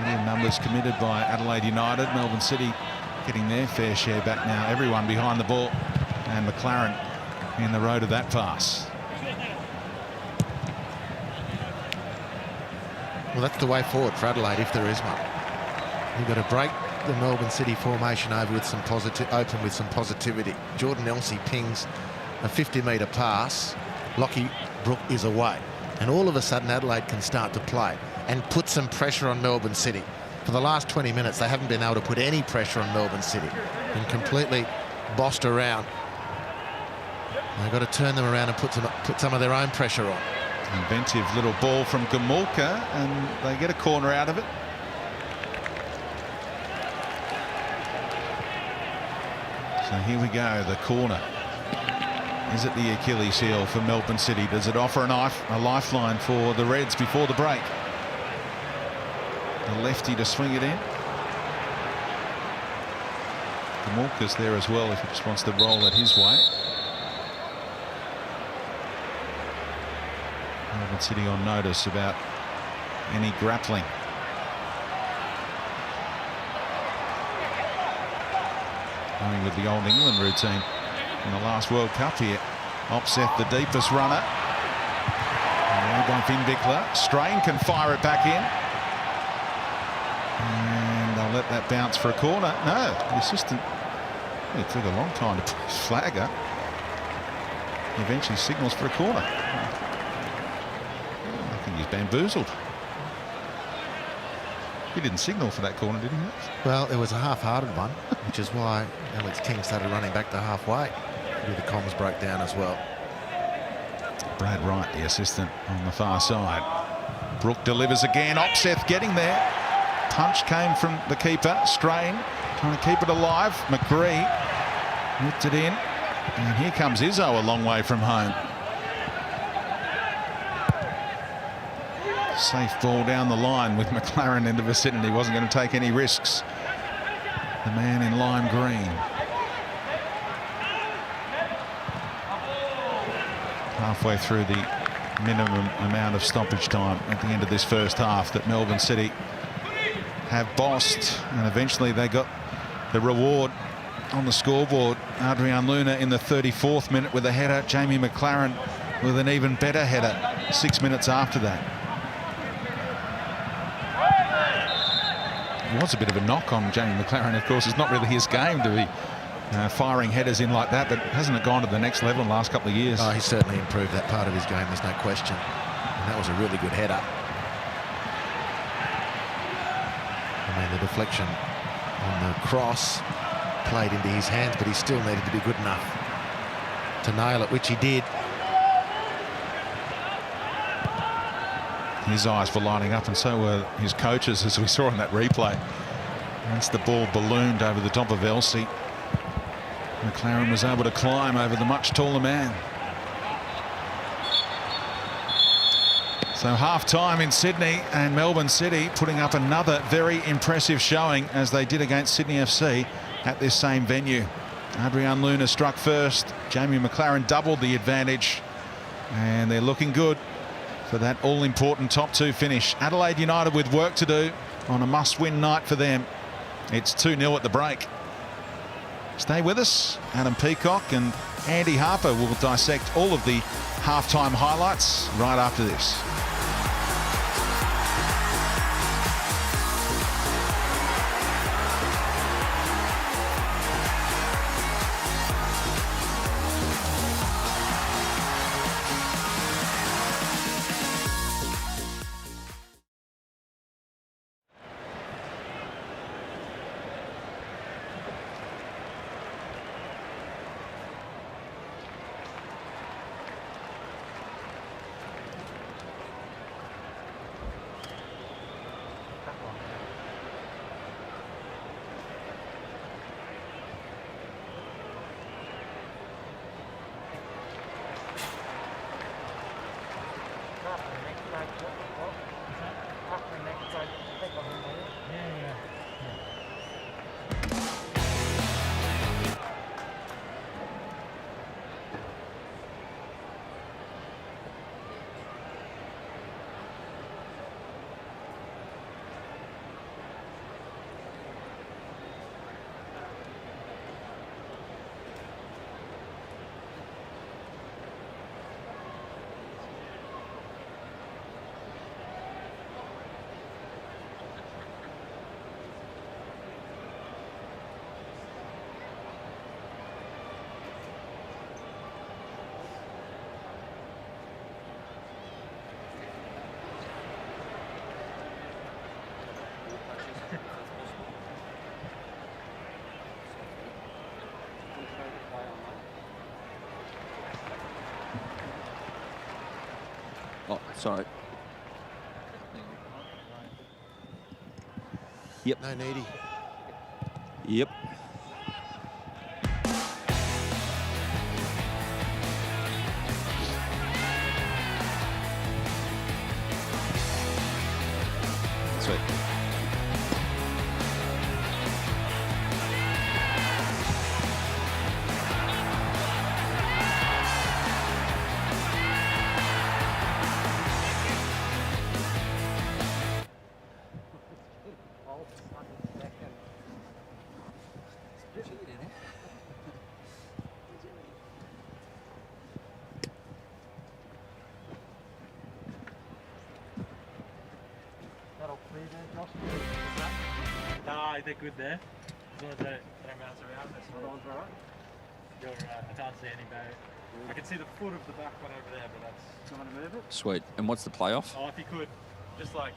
Million numbers committed by Adelaide United. Melbourne City getting their fair share back now. Everyone behind the ball. And McLaren in the road of that pass. Well, that's the way forward for Adelaide if there is one. You've got to break the Melbourne City formation over with some open with some positivity. Jordan Elsey pings a 50-metre pass. Lockie Brook is away. And all of a sudden Adelaide can start to play and put some pressure on Melbourne City. For the last 20 minutes they haven't been able to put any pressure on Melbourne City. Been completely bossed around. They've got to turn them around and put some of their own pressure on. Inventive little ball from Gamulka, and they get a corner out of it. So here we go, the corner. Is it the Achilles heel for Melbourne City? Does it offer a lifeline for the Reds before the break? The lefty to swing it in. Gamulka's there as well if he just wants to roll it his way. Melbourne City on notice about any grappling. Going with the Old England routine in the last World Cup here. Opseth the deepest runner. Away by Vinvikler. Strain can fire it back in. And they'll let that bounce for a corner. No, the assistant. It took a long time to put his flag up. He eventually signals for a corner. I think he's bamboozled. He didn't signal for that corner, did he? Well, it was a half-hearted one, which is why Alex King started running back to halfway. Maybe the comms broke down as well. Brad Wright, the assistant, on the far side. Brook delivers again. Opseth getting there. Punch came from the keeper. Strain trying to keep it alive. McGree whipped it in. And here comes Izzo a long way from home. Safe ball down the line with McLaren in the vicinity. He wasn't going to take any risks. The man in lime green. Halfway through the minimum amount of stoppage time at the end of this first half that Melbourne City have bossed, and eventually they got the reward on the scoreboard. Adrian Luna in the 34th minute with a header. Jamie McLaren with an even better header 6 minutes after that. It was a bit of a knock on Jamie McLaren. Of course, it's not really his game to be firing headers in like that, but hasn't it gone to the next level in the last couple of years? Oh, he's certainly improved that part of his game, there's no question. And that was a really good header. I mean, the deflection on the cross played into his hands, but he still needed to be good enough to nail it, which he did. His eyes were lighting up, and so were his coaches, as we saw in that replay. Once the ball ballooned over the top of Elsey, McLaren was able to climb over the much taller man. So half-time in Sydney, and Melbourne City putting up another very impressive showing, as they did against Sydney FC at this same venue. Adrian Luna struck first. Jamie McLaren doubled the advantage, and they're looking good for that all-important top two finish. Adelaide United with work to do on a must-win night for them. It's 2-0 at the break. Stay with us. Adam Peacock and Andy Harper will dissect all of the halftime highlights right after this. Sorry. Yep. No needy. Yep. Sweet. No, they're good there. As long as they don't bounce around, that's all. You're right. I can't see any boat. I can see the foot of the back one over there, but that's... Do you want to move it? Sweet. And what's the playoff? Oh, if you could. Just like...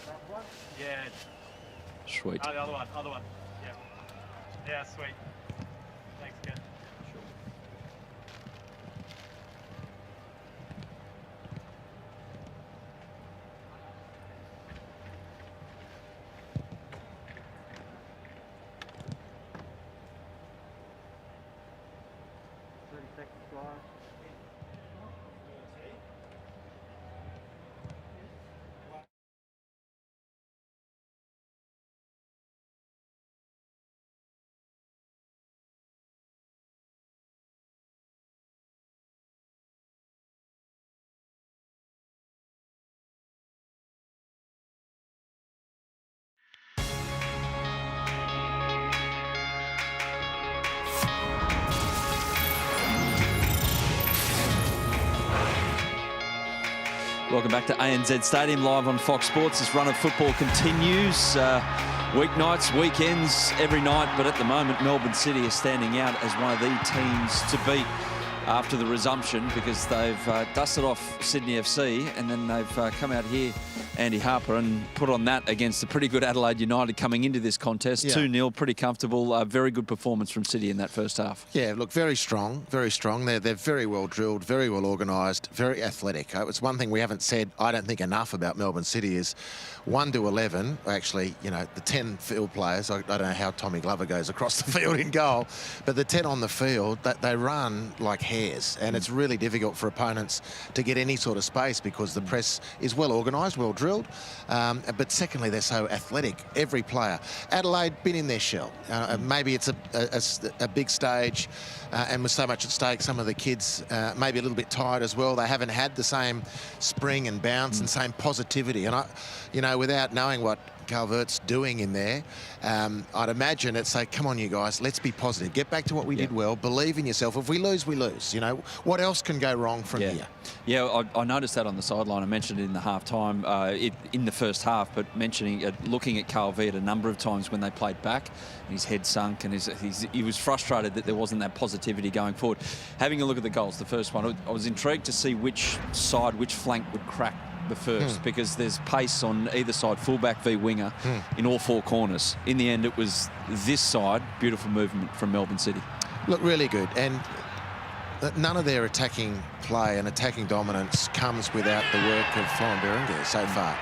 That one? Yeah. Sweet. Oh, the other one. Other one. Yeah. Yeah, sweet. Thanks, Ken. Sure. Welcome back to ANZ Stadium, live on Fox Sports. This run of football continues. Weeknights, weekends, every night. But at the moment, Melbourne City is standing out as one of the teams to beat after the resumption, because they've dusted off Sydney FC and then they've come out here, Andy Harper, and put on that against a pretty good Adelaide United coming into this contest. Yeah. 2-0, pretty comfortable. Very good performance from City in that first half. Yeah, look, very strong, very strong. They're very well drilled, very well organised, very athletic. It's one thing we haven't said, I don't think, enough about Melbourne City is 1 to 11. Actually, you know, the 10 field players, I don't know how Tommy Glover goes across the field in goal, but the 10 on the field, they run like hares, and it's really difficult for opponents to get any sort of space because the press is well organised, well drilled. But secondly, they're so athletic, every player. Adelaide, been in their shell. Maybe it's a big stage, and with so much at stake, some of the kids maybe a little bit tired as well. They haven't had the same spring and bounce and same positivity. And you know, without knowing what Calvert's doing in there, I'd imagine it's say, come on, you guys, let's be positive. Get back to what we did well. Believe in yourself. If we lose, we lose. You know, what else can go wrong from here? Yeah, I noticed that on the sideline. I mentioned it in the half-time, in the first half, but looking at Calvert a number of times when they played back, his head sunk and he was frustrated that there wasn't that positivity going forward. Having a look at the goals, the first one, I was intrigued to see which flank would crack the first, because there's pace on either side, fullback v winger, in all four corners. In the end, it was this side. Beautiful movement from Melbourne City. Look, really good. And none of their attacking play and attacking dominance comes without the work of Florent Berenguer so far.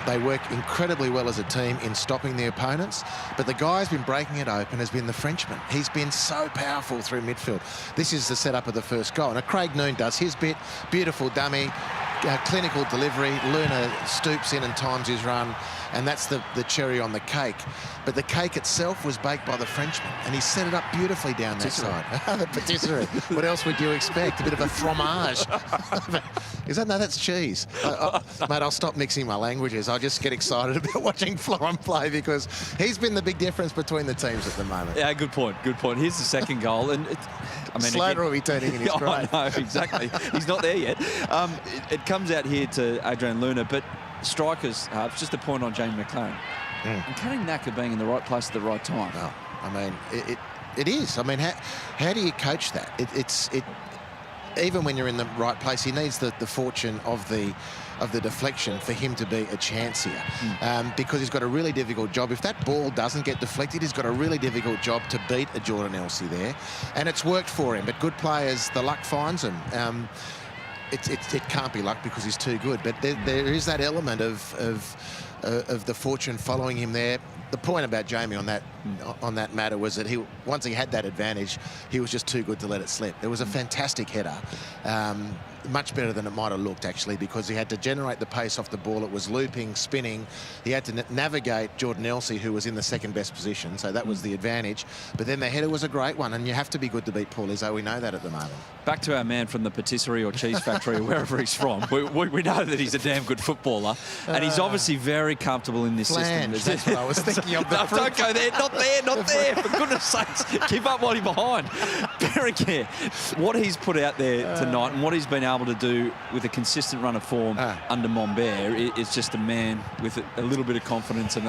They work incredibly well as a team in stopping the opponents, but the guy who's been breaking it open has been the Frenchman. He's been so powerful through midfield. This is the setup of the first goal. And Craig Noon does his bit. Beautiful dummy. Clinical delivery. Luna stoops in and times his run, and that's the cherry on the cake. But the cake itself was baked by the Frenchman, and he set it up beautifully down that side. The patisserie. What else would you expect? A bit of a fromage. Is that? No, that's cheese. Mate, I'll stop mixing my languages. I just get excited about watching Florent play because he's been the big difference between the teams at the moment. Yeah, good point. Good point. Here's the second goal, and Slater will be turning in his grave. No, exactly. He's not there yet. It comes out here to Adrian Luna, but strikers, it's just a point on Jamie McLaren. And Kenny Knacker being in the right place at the right time. Well, I mean, it is. I mean, how do you coach that? Even when you're in the right place, he needs the fortune of the deflection for him to be a chance here, because he's got a really difficult job. If that ball doesn't get deflected, he's got a really difficult job to beat a Jordan Elsey there, and it's worked for him. But good players, the luck finds them. it can't be luck because he's too good. But there is that element of the fortune following him there. The point about Jamie on that matter was that once he had that advantage, he was just too good to let it slip. It was a fantastic header. Much better than it might have looked, actually, because he had to generate the pace off the ball. It was looping, spinning. He had to navigate Jordan Elsey, who was in the second best position, so that was the advantage. But then the header was a great one, and you have to be good to beat Paul Izzo. We know that at the moment. Back to our man from the patisserie or cheese factory or wherever he's from. We know that he's a damn good footballer, and he's obviously very comfortable in this system. That's what I was thinking of. No, don't go there. Not there. Not there. For goodness sakes, keep up while you're behind. Berringer, what he's put out there tonight and what he's been able to do with a consistent run of form under Mombert is just a man with a little bit of confidence and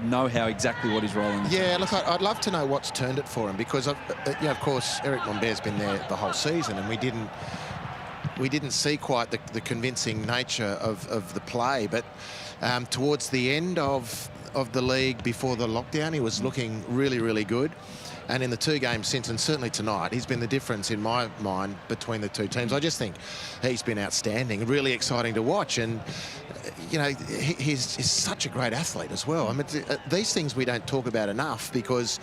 know how exactly what he's rolling. Yeah, look, I'd love to know what's turned it for him, because of course Eric Mombert's been there the whole season, and we didn't see quite the convincing nature of the play. But towards the end of the league before the lockdown, he was looking really, really good. And in the 2 games since, and certainly tonight, he's been the difference in my mind between the two teams. I just think he's been outstanding, really exciting to watch. And, you know, he's such a great athlete as well. I mean, these things we don't talk about enough because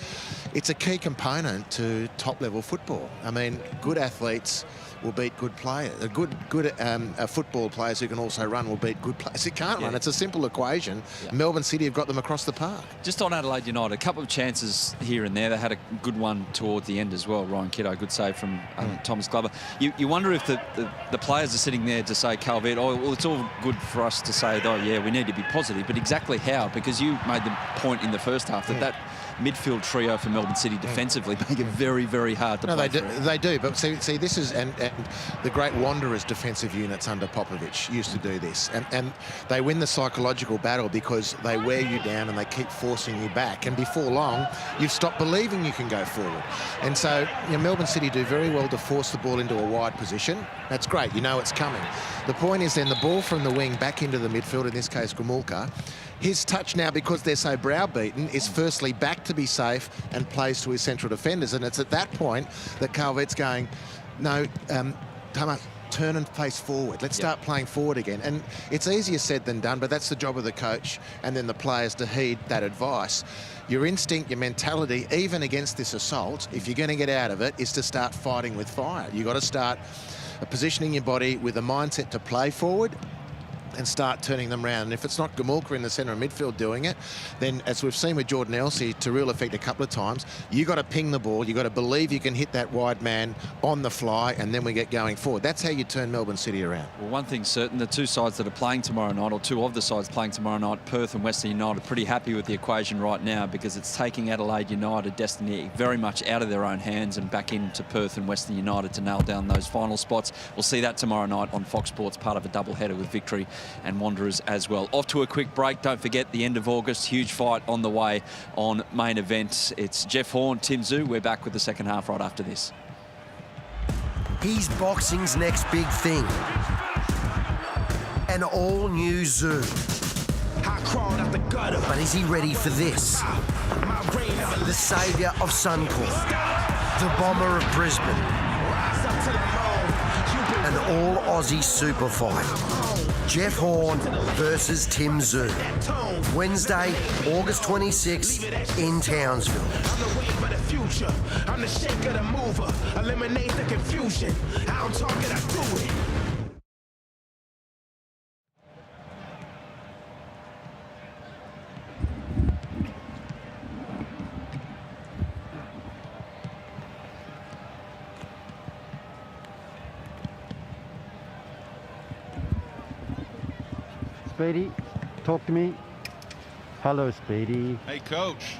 it's a key component to top-level football. I mean, good athletes will beat good players. Good football players who can also run will beat good players who can't run. It's a simple equation. Yeah. Melbourne City have got them across the park. Just on Adelaide United, a couple of chances here and there. They had a good one towards the end as well. Ryan Kiddo, good save from Thomas Glover. You wonder if the players are sitting there to say, Calvert, oh, well, it's all good for us to say, oh, yeah, we need to be positive. But exactly how? Because you made the point in the first half that midfield trio for Melbourne City defensively make it very, very hard to play. They do. But see, this is and the great Wanderers defensive units under Popovich used to do this, and they win the psychological battle because they wear you down and they keep forcing you back. And before long, you've stopped believing you can go forward. And so, Melbourne City do very well to force the ball into a wide position. That's great. You know it's coming. The point is then the ball from the wing back into the midfield, in this case Gumulka. His touch now, because they're so browbeaten, is firstly back to be safe and plays to his central defenders. And it's at that point that Calvert's going, no, Tama, turn and face forward. Let's start playing forward again. And it's easier said than done, but that's the job of the coach and then the players to heed that advice. Your instinct, your mentality, even against this assault, if you're going to get out of it, is to start fighting with fire. You've got to start positioning your body with a mindset to play forward and start turning them around. And if it's not Gumulka in the centre of midfield doing it, then as we've seen with Jordan Elsey to real effect a couple of times, you got to ping the ball, you got to believe you can hit that wide man on the fly, and then we get going forward. That's how you turn Melbourne City around. Well, one thing's certain, the two sides that are playing tomorrow night, or two of the sides playing tomorrow night, Perth and Western United, are pretty happy with the equation right now, because it's taking Adelaide United destiny very much out of their own hands and back into Perth and Western United to nail down those final spots. We'll see that tomorrow night on Fox Sports, part of a double header with Victory and Wanderers as well. Off to a quick break. Don't forget the end of August, huge fight on the way on Main Event. It's Jeff Horn, Tim Zhu. We're back with the second half right after this. He's boxing's next big thing. An all-new Zhu. But is he ready for this? The saviour of Suncorp, the bomber of Brisbane, an all-Aussie super fight. Jeff Horn versus Tim Zhu. Wednesday, August 26th in Townsville. I'm the wave of the future. I'm the shake of the mover. Eliminate the confusion. I don't talk it, I do it. Speedy, talk to me. Hello, Speedy. Hey, Coach.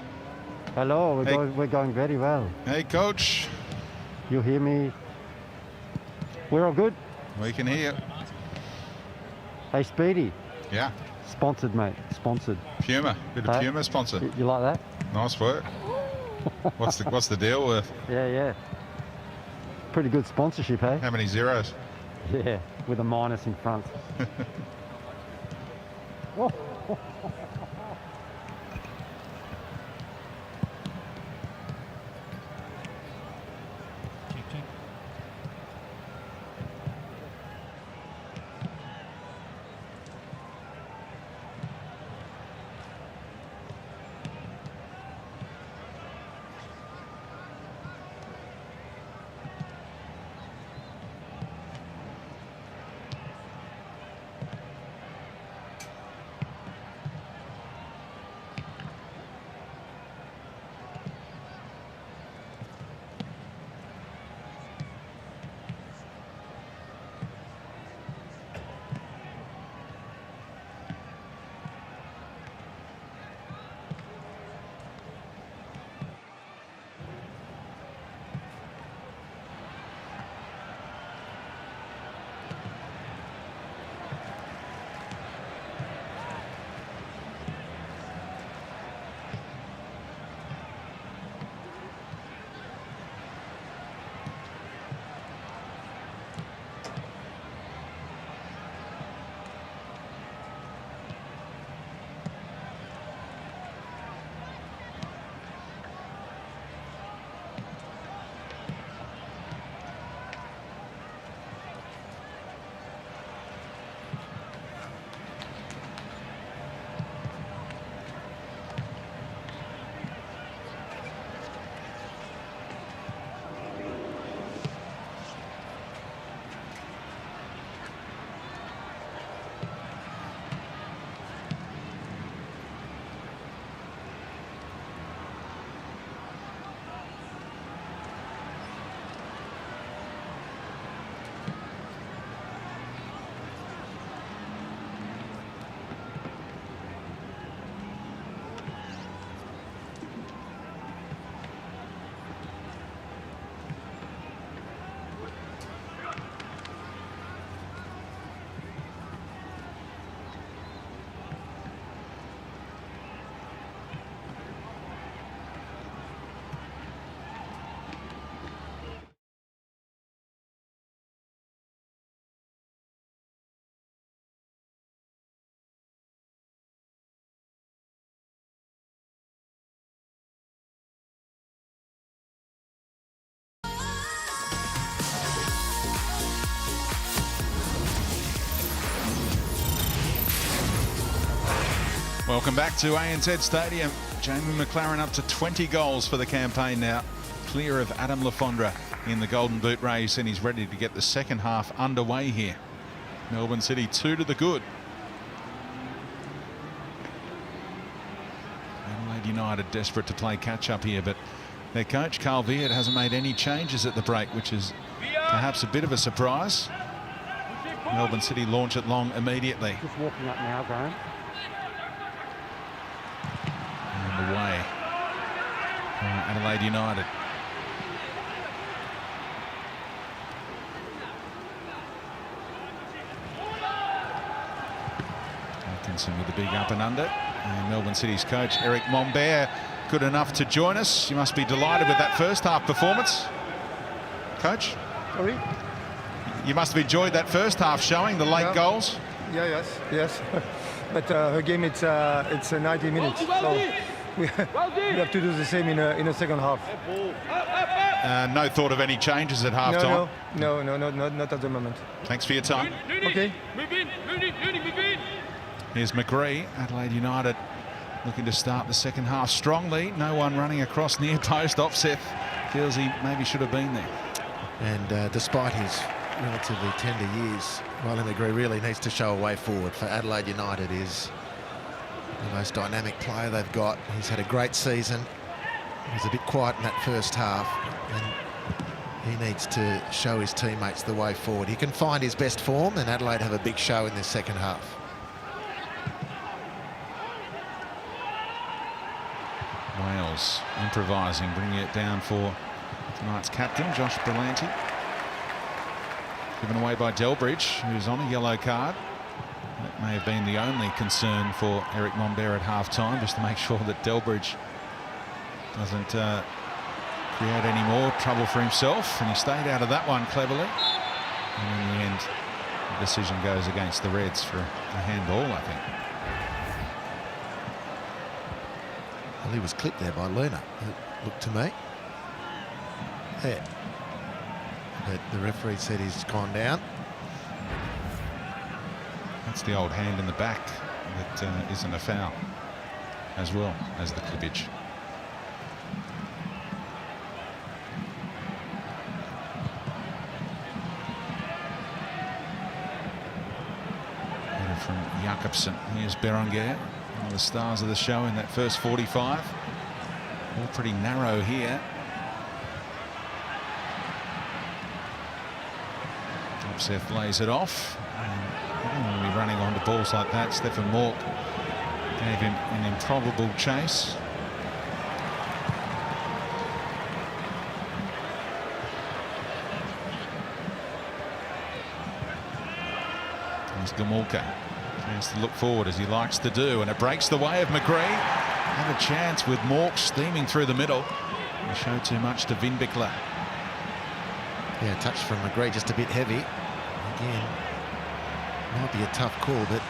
Hello, we're going very well. Hey, Coach. You hear me? We're all good? We can hear you. Hey, Speedy. Yeah. Sponsored, mate. Sponsored. Puma. Bit of Puma sponsor. You like that? Nice work. What's the deal with? Yeah. Pretty good sponsorship, hey? How many zeros? Yeah, with a minus in front. Welcome back to ANZ Stadium. Jamie McLaren up to 20 goals for the campaign now, clear of Adam Lafondra in the Golden Boot race, and he's ready to get the second half underway here. Melbourne City 2 to the good. Adelaide United desperate to play catch up here, but their coach Carl Viard hasn't made any changes at the break, which is perhaps a bit of a surprise. Melbourne City launch it long immediately. Just walking up now, Graham. And away from Adelaide United. Atkinson with the big up and under. And Melbourne City's coach Eric Mombert good enough to join us. You must be delighted with that first half performance, Coach. Sorry? You must have enjoyed that first half showing, the late goals. Yeah, yes. But her game, it's 90 minutes, so we have to do the same in a second half. No thought of any changes at half time? No, not at the moment. Thanks for your time. Okay. Here's McGree, Adelaide United looking to start the second half strongly. No one running across near post. Opseth feels he maybe should have been there. And despite his relatively tender years, Riley McGree really needs to show a way forward for Adelaide United. Is the most dynamic player they've got. He's had a great season. He was a bit quiet in that first half, and he needs to show his teammates the way forward. He can find his best form, and Adelaide have a big show in this second half. Wales improvising, bringing it down for tonight's captain, Josh Berlanti. Given away by Delbridge, who's on a yellow card. That may have been the only concern for Eric Mombert at half-time, just to make sure that Delbridge doesn't create any more trouble for himself, and he stayed out of that one cleverly. And in the end, the decision goes against the Reds for a handball, I think. Well, he was clipped there by Luna, it looked to me. There. But the referee said he's gone down. That's the old hand in the back that isn't a foul, as well as the clippage. Headed from Jakobsen. Here's Berenguer, one of the stars of the show in that first 45. All pretty narrow here. Seth lays it off. And when we're running onto balls like that, Stefan Mork gave him an improbable chase. There's Gamulka. Chance to look forward as he likes to do, and it breaks the way of McGree. Have a chance with Mork steaming through the middle. They show too much to Vinbickler. Yeah, touch from McGree, just a bit heavy. Again, might be a tough call, but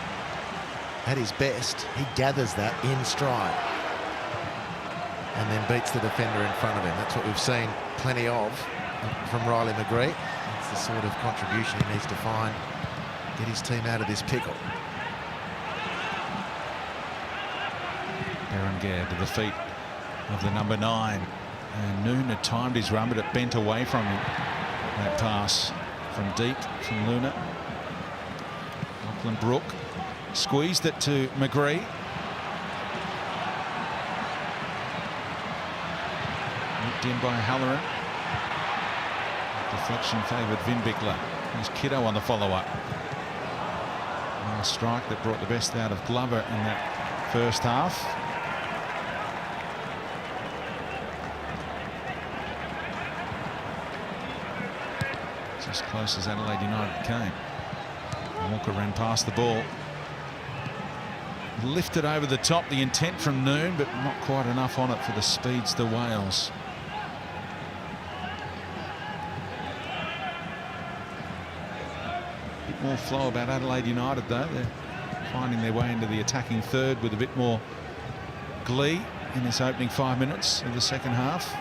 at his best, he gathers that in stride and then beats the defender in front of him. That's what we've seen plenty of from Riley McGree. It's the sort of contribution he needs to find, get his team out of this pickle. Berenguer to the feet of the number 9. And Noon had timed his run, but it bent away from him. That pass from deep from Luna. Lachlan Brook squeezed it to McGree. Nipped in by Halloran. Deflection favoured Vinbickler. There's Kiddo on the follow-up. A strike that brought the best out of Glover in that first half. As close as Adelaide United came. Walker ran past the ball. Lifted over the top, the intent from Noon, but not quite enough on it for the speedster Wales. A bit more flow about Adelaide United though. They're finding their way into the attacking third with a bit more glee in this opening 5 minutes of the second half.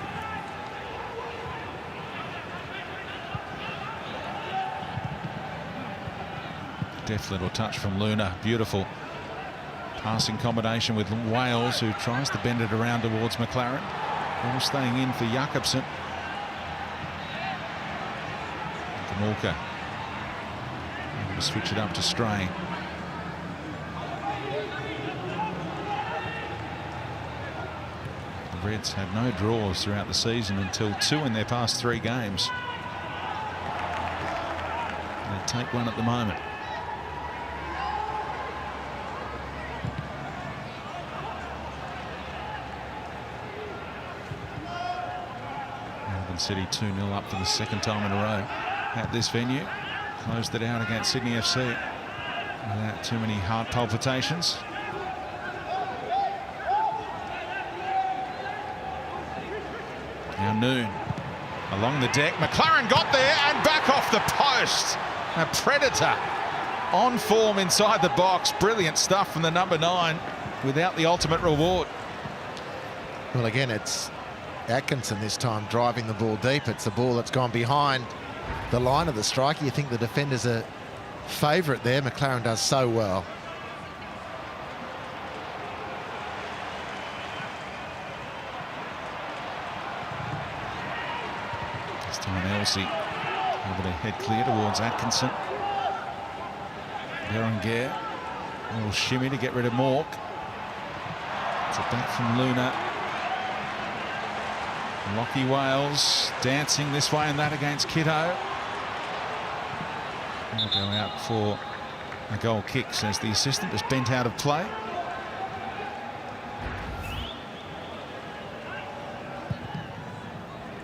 Deft little touch from Luna. Beautiful Passing combination with Wales, who tries to bend it around towards McLaren. All staying in for Jakobsen. Gamorka able to switch it up to Strain. The Reds have no draws throughout the season until 2 in their past 3 games. They take one at the moment. Melbourne City 2-0 up for the 2nd time in a row at this venue. Closed it out against Sydney FC without too many heart palpitations. Now Noon along the deck. McLaren got there and back off the post. A predator on form inside the box. Brilliant stuff from the number 9 without the ultimate reward. Well, again, it's Atkinson this time driving the ball deep. It's a ball that's gone behind the line of the striker. You think the defender's a favourite there. McLaren does so well. This time Elsie able to head clear towards Atkinson. Berenguer, a little shimmy to get rid of Mork. It's a back from Luna. Lockie Wales dancing this way and that against Kitto. Will go out for a goal kick, says the assistant, just bent out of play.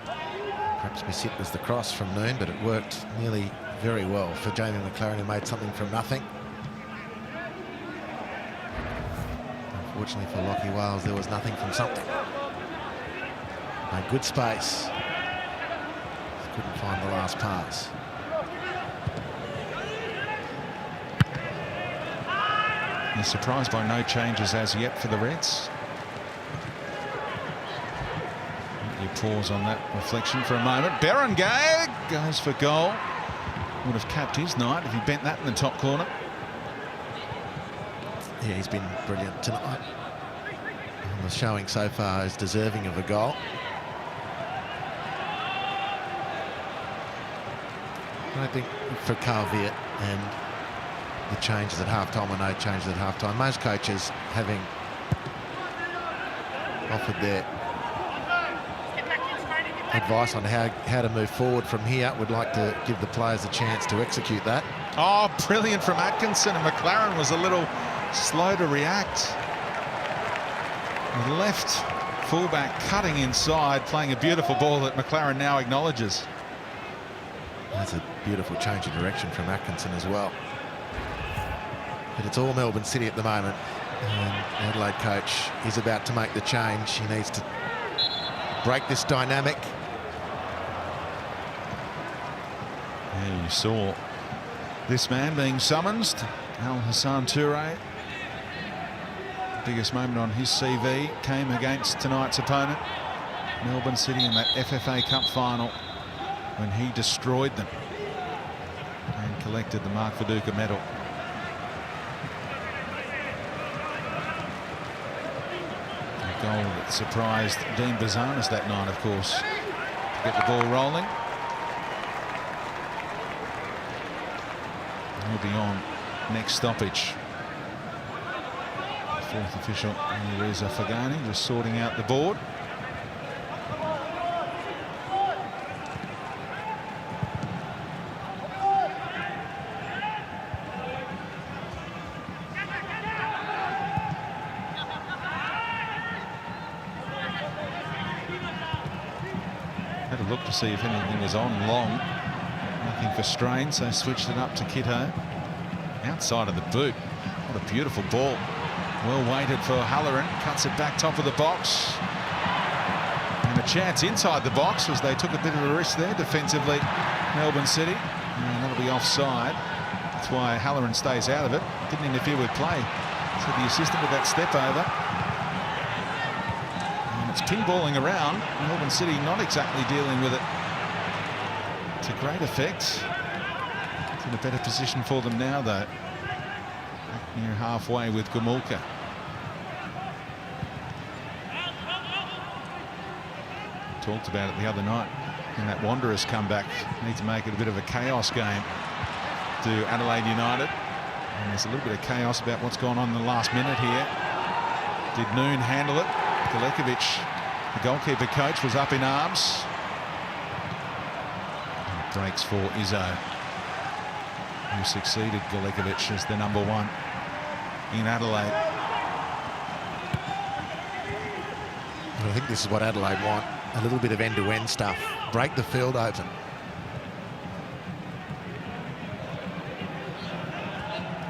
Perhaps it was the cross from Noon, but it worked nearly very well for Jamie McLaren, who made something from nothing. Unfortunately for Lockie Wales, there was nothing from something. Made good space. Couldn't find the last pass. You're surprised by no changes as yet for the Reds. You pause on that reflection for a moment. Berenguer goes for goal. Would have capped his night if he bent that in the top corner. Yeah, he's been brilliant tonight. And the showing so far is deserving of a goal. I think for Carl Viet and the changes at halftime or no changes at halftime, most coaches, having offered their advice on how to move forward from here, would like to give the players a chance to execute that. Oh, brilliant from Atkinson, and McLaren was a little slow to react. The left fullback cutting inside, playing a beautiful ball that McLaren now acknowledges. That's a beautiful change of direction from Atkinson as well. But it's all Melbourne City at the moment. And Adelaide coach is about to make the change. He needs to break this dynamic. Yeah, you saw this man being summoned, Al Hassan Toure. Biggest moment on his CV came against tonight's opponent, Melbourne City, in that FFA Cup final, when he destroyed them and collected the Mark Viduka medal. A goal that surprised Dean Bazanis that night, of course, to get the ball rolling. He'll be on next stoppage. The 4th official, Reza Fagani, just sorting out the board. Had a look to see if anything was on long. Nothing for Strain, so switched it up to Kitto. Outside of the boot. What a beautiful ball. Well weighted for Halloran. Cuts it back top of the box. And a chance inside the box as they took a bit of a risk there defensively, Melbourne City. And that'll be offside. That's why Halloran stays out of it. Didn't interfere with play. So the assistant with that step over. And it's pinballing around. Melbourne City not exactly dealing with it to great effect. It's in a better position for them now, though. Near halfway with Gamorka. talked about it the other night in that Wanderers comeback. Need to make it a bit of a chaos game to Adelaide United. And there's a little bit of chaos about what's gone on in the last minute here. Did Noon handle it? Galekovic, the goalkeeper coach, was up in arms. And breaks for Izzo, who succeeded Galekovic as the number 1 in Adelaide. I think this is what Adelaide want. A little bit of end-to-end stuff. Break the field open.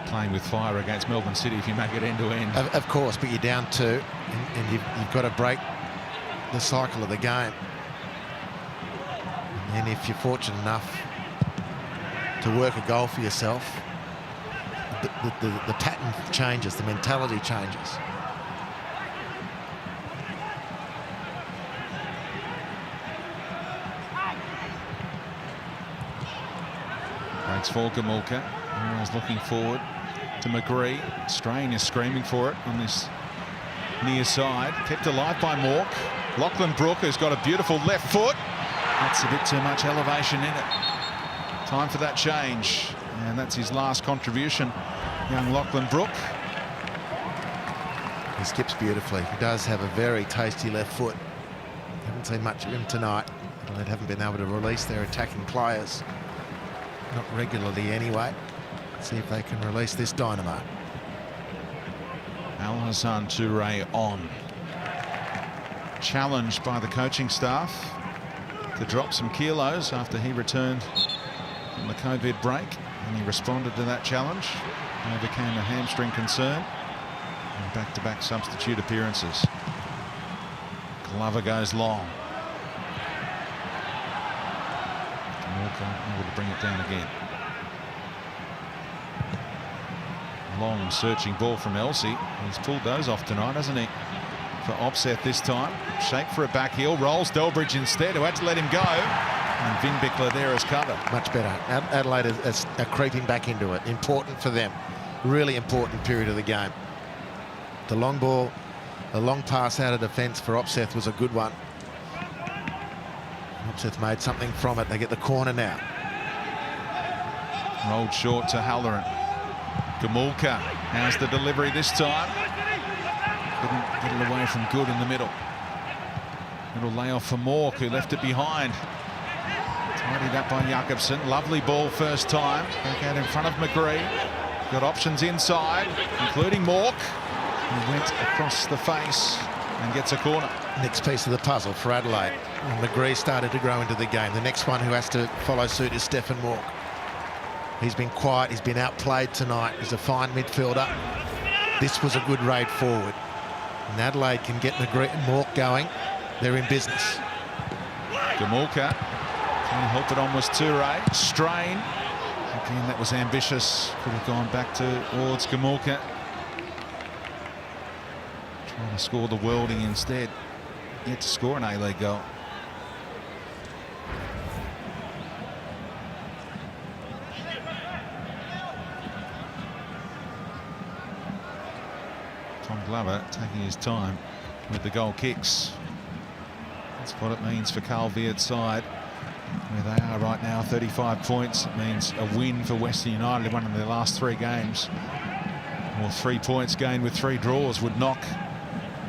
Playing with fire against Melbourne City if you make it end-to-end. Of course, but you're down 2, and you've got to break the cycle of the game. And if you're fortunate enough to work a goal for yourself, the pattern changes, the mentality changes. Breaks for Gamulka. Always looking forward to McGree. Strain is screaming for it on this near side. Kept alive by Mork. Lachlan Brook, who's got a beautiful left foot. That's a bit too much elevation in it. Time for that change. And that's his last contribution, young Lachlan Brook. He skips beautifully. He does have a very tasty left foot. Haven't seen much of him tonight. They haven't been able to release their attacking players. Not regularly anyway. Let's see if they can release this dynamo. Al-Hassan Toure on. Challenged by the coaching staff to drop some kilos after he returned from the COVID break, and he responded to that challenge, overcame a hamstring concern, and back-to-back substitute appearances. Glover goes long. Walker able to bring it down again. Long searching ball from Elsey. He's pulled those off tonight, hasn't he? For Opseth this time. Shape for a back heel. Rolls Delbridge instead, who had to let him go. And Vin Bickler there as cover. Much better. Adelaide are creeping back into it. Important for them. Really important period of the game. The long ball, a long pass out of defence for Opseth was a good one. Opseth made something from it. They get the corner now. Rolled short to Halloran. Gamulka. How's the delivery this time? Couldn't get it away from Good in the middle. Little layoff for Mork, who left it behind. Tidied up by Jakobsen. Lovely ball first time. Back out in front of McGree. Got options inside, including Mork, who went across the face and gets a corner. Next piece of the puzzle for Adelaide. And McGree started to grow into the game. The next one who has to follow suit is Stephen Mork. He's been quiet. He's been outplayed tonight. He's a fine midfielder. This was a good raid forward. And Adelaide can get McGree and Mork going. They're in business. Gamulka. Trying to help it on was Toure. Strain. Again, that was ambitious. Could have gone back towards Gamulka. Trying to score the worlding instead. Yet to score an A-League goal. Tom Glover taking his time with the goal kicks. That's what it means for Carl Veard's side, where they are right now, 35 points. It means a win for Western United in one of their last 3 games. Or 3 points gained with 3 draws would knock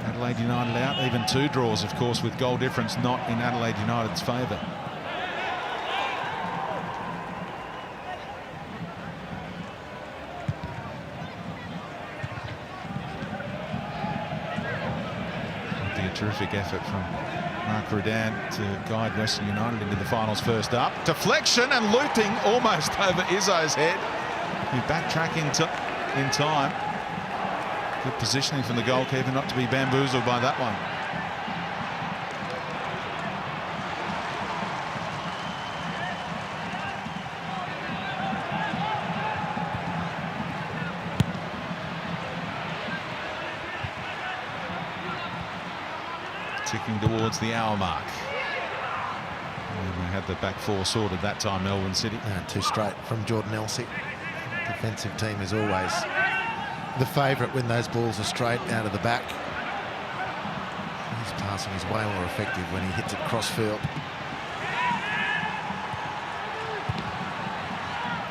Adelaide United out. Even 2 draws, of course, with goal difference not in Adelaide United's favour. Terrific effort from Mark Rudan to guide Western United into the finals first up. Deflection and looping almost over Izzo's head. He backtrack in time. Good positioning from the goalkeeper not to be bamboozled by that one. Ticking towards the hour mark. And they had the back 4 sorted that time, Melbourne City. Too straight from Jordan Elsey. Defensive team is always the favourite when those balls are straight out of the back. He's passing is way more effective when he hits it cross-field.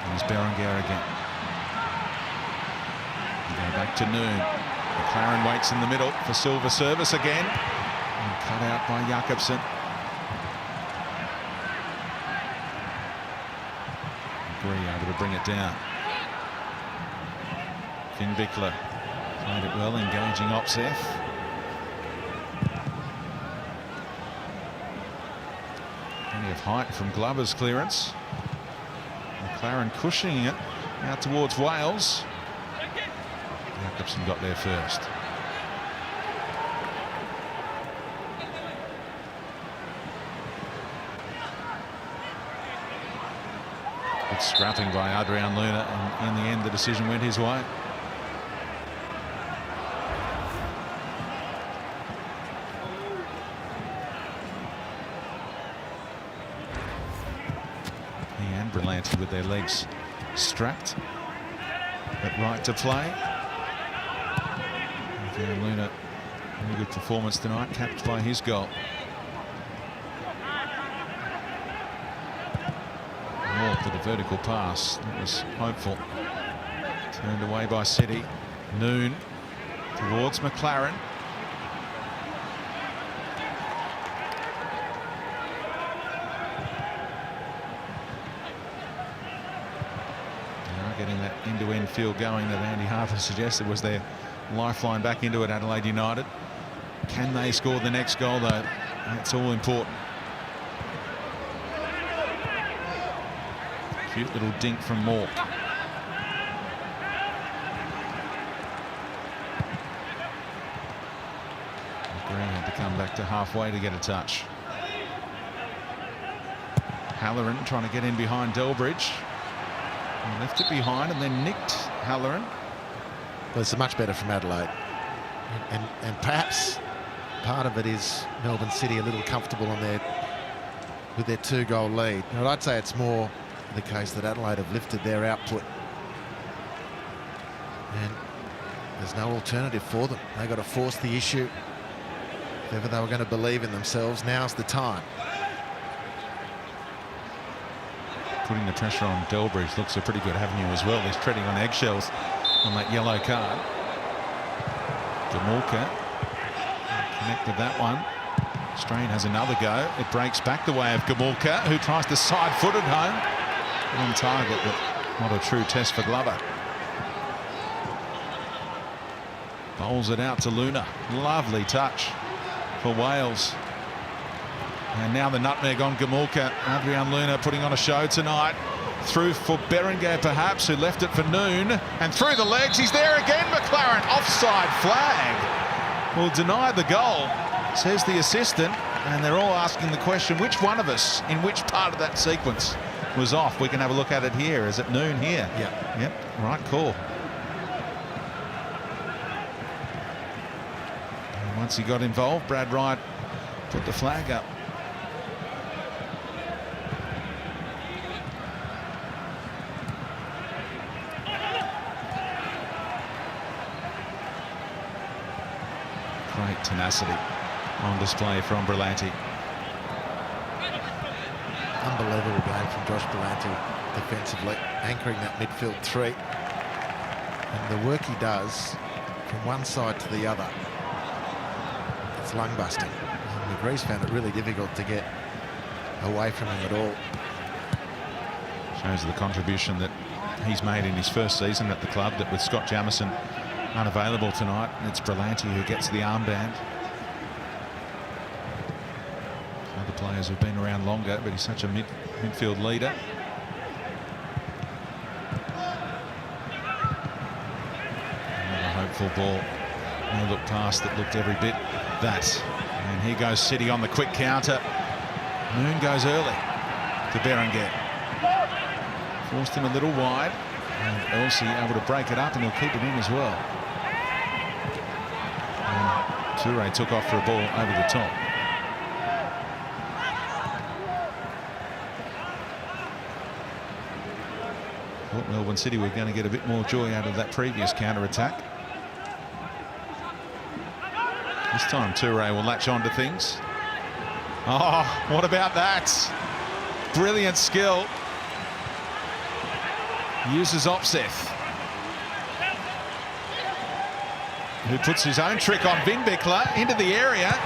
Here's Berenguer again. Go back to Noon. McLaren waits in the middle for Silva service again. And cut out by Jakobsen. Gree able to bring it down. Finn Bickler played it well, engaging Opseth. Plenty of height from Glover's clearance. McLaren cushioning it out towards Wales. Jakobsen got there first. Good scrapping by Adrian Luna, and in the end the decision went his way. He and Berlanti with their legs strapped, but right to play. Adrian Luna, very good performance tonight, capped by his goal. For the vertical pass, that was hopeful. Turned away by City. Noon towards McLaren. Now getting that end-to-end field going that Andy Harper suggested was their lifeline back into it, Adelaide United. Can they score the next goal though? That's all important. Cute little dink from Mork. Green had to come back to halfway to get a touch. Halloran trying to get in behind Delbridge. He left it behind and then nicked Halloran. Well, it's much better from Adelaide. And perhaps part of it is Melbourne City a little comfortable on with their 2-goal lead. But I'd say it's more the case that Adelaide have lifted their output, and there's no alternative for them. They've got to force the issue. If ever they were going to believe in themselves, now's the time. Putting the pressure on Delbridge looks a pretty good avenue as well. He's treading on eggshells on that yellow card. Gamulka connected that one. Strain has another go. It breaks back the way of Gamulka, who tries to side-foot it home. On target, but not a true test for Glover. Bowls it out to Luna. Lovely touch for Wales. And now the nutmeg on Gamulka. Adrian Luna putting on a show tonight. Through for Berenguer perhaps, who left it for Noon. And through the legs, he's there again, McLaren. Offside flag. Will deny the goal, says the assistant. And they're all asking the question, which one of us, in which part of that sequence was off? We can have a look at it here. Is it Noon here? Yeah. Yep, right call. And once he got involved, Brad Wright put the flag up. Great tenacity on display from Berlanti. Unbelievable game from Josh Berlanti defensively, anchoring that midfield 3. And the work he does from one side to the other, it's lung busting. And McGree's found it really difficult to get away from him at all. Shows the contribution that he's made in his first season at the club, that with Scott Jamieson unavailable tonight, it's Berlanti who gets the armband. Other players have been around longer, but he's such a midfield leader. Another hopeful ball. No look pass that looked every bit that. And here goes City on the quick counter. Moon goes early to Berenguer. Forced him a little wide. And Elsie able to break it up, and he'll keep it in as well. And Toure took off for a ball over the top. Thought Melbourne City were going to get a bit more joy out of that previous counter-attack. This time Toure will latch on to things. Oh, what about that? Brilliant skill. Uses Opseth, who puts his own trick on Vinbickler into the area,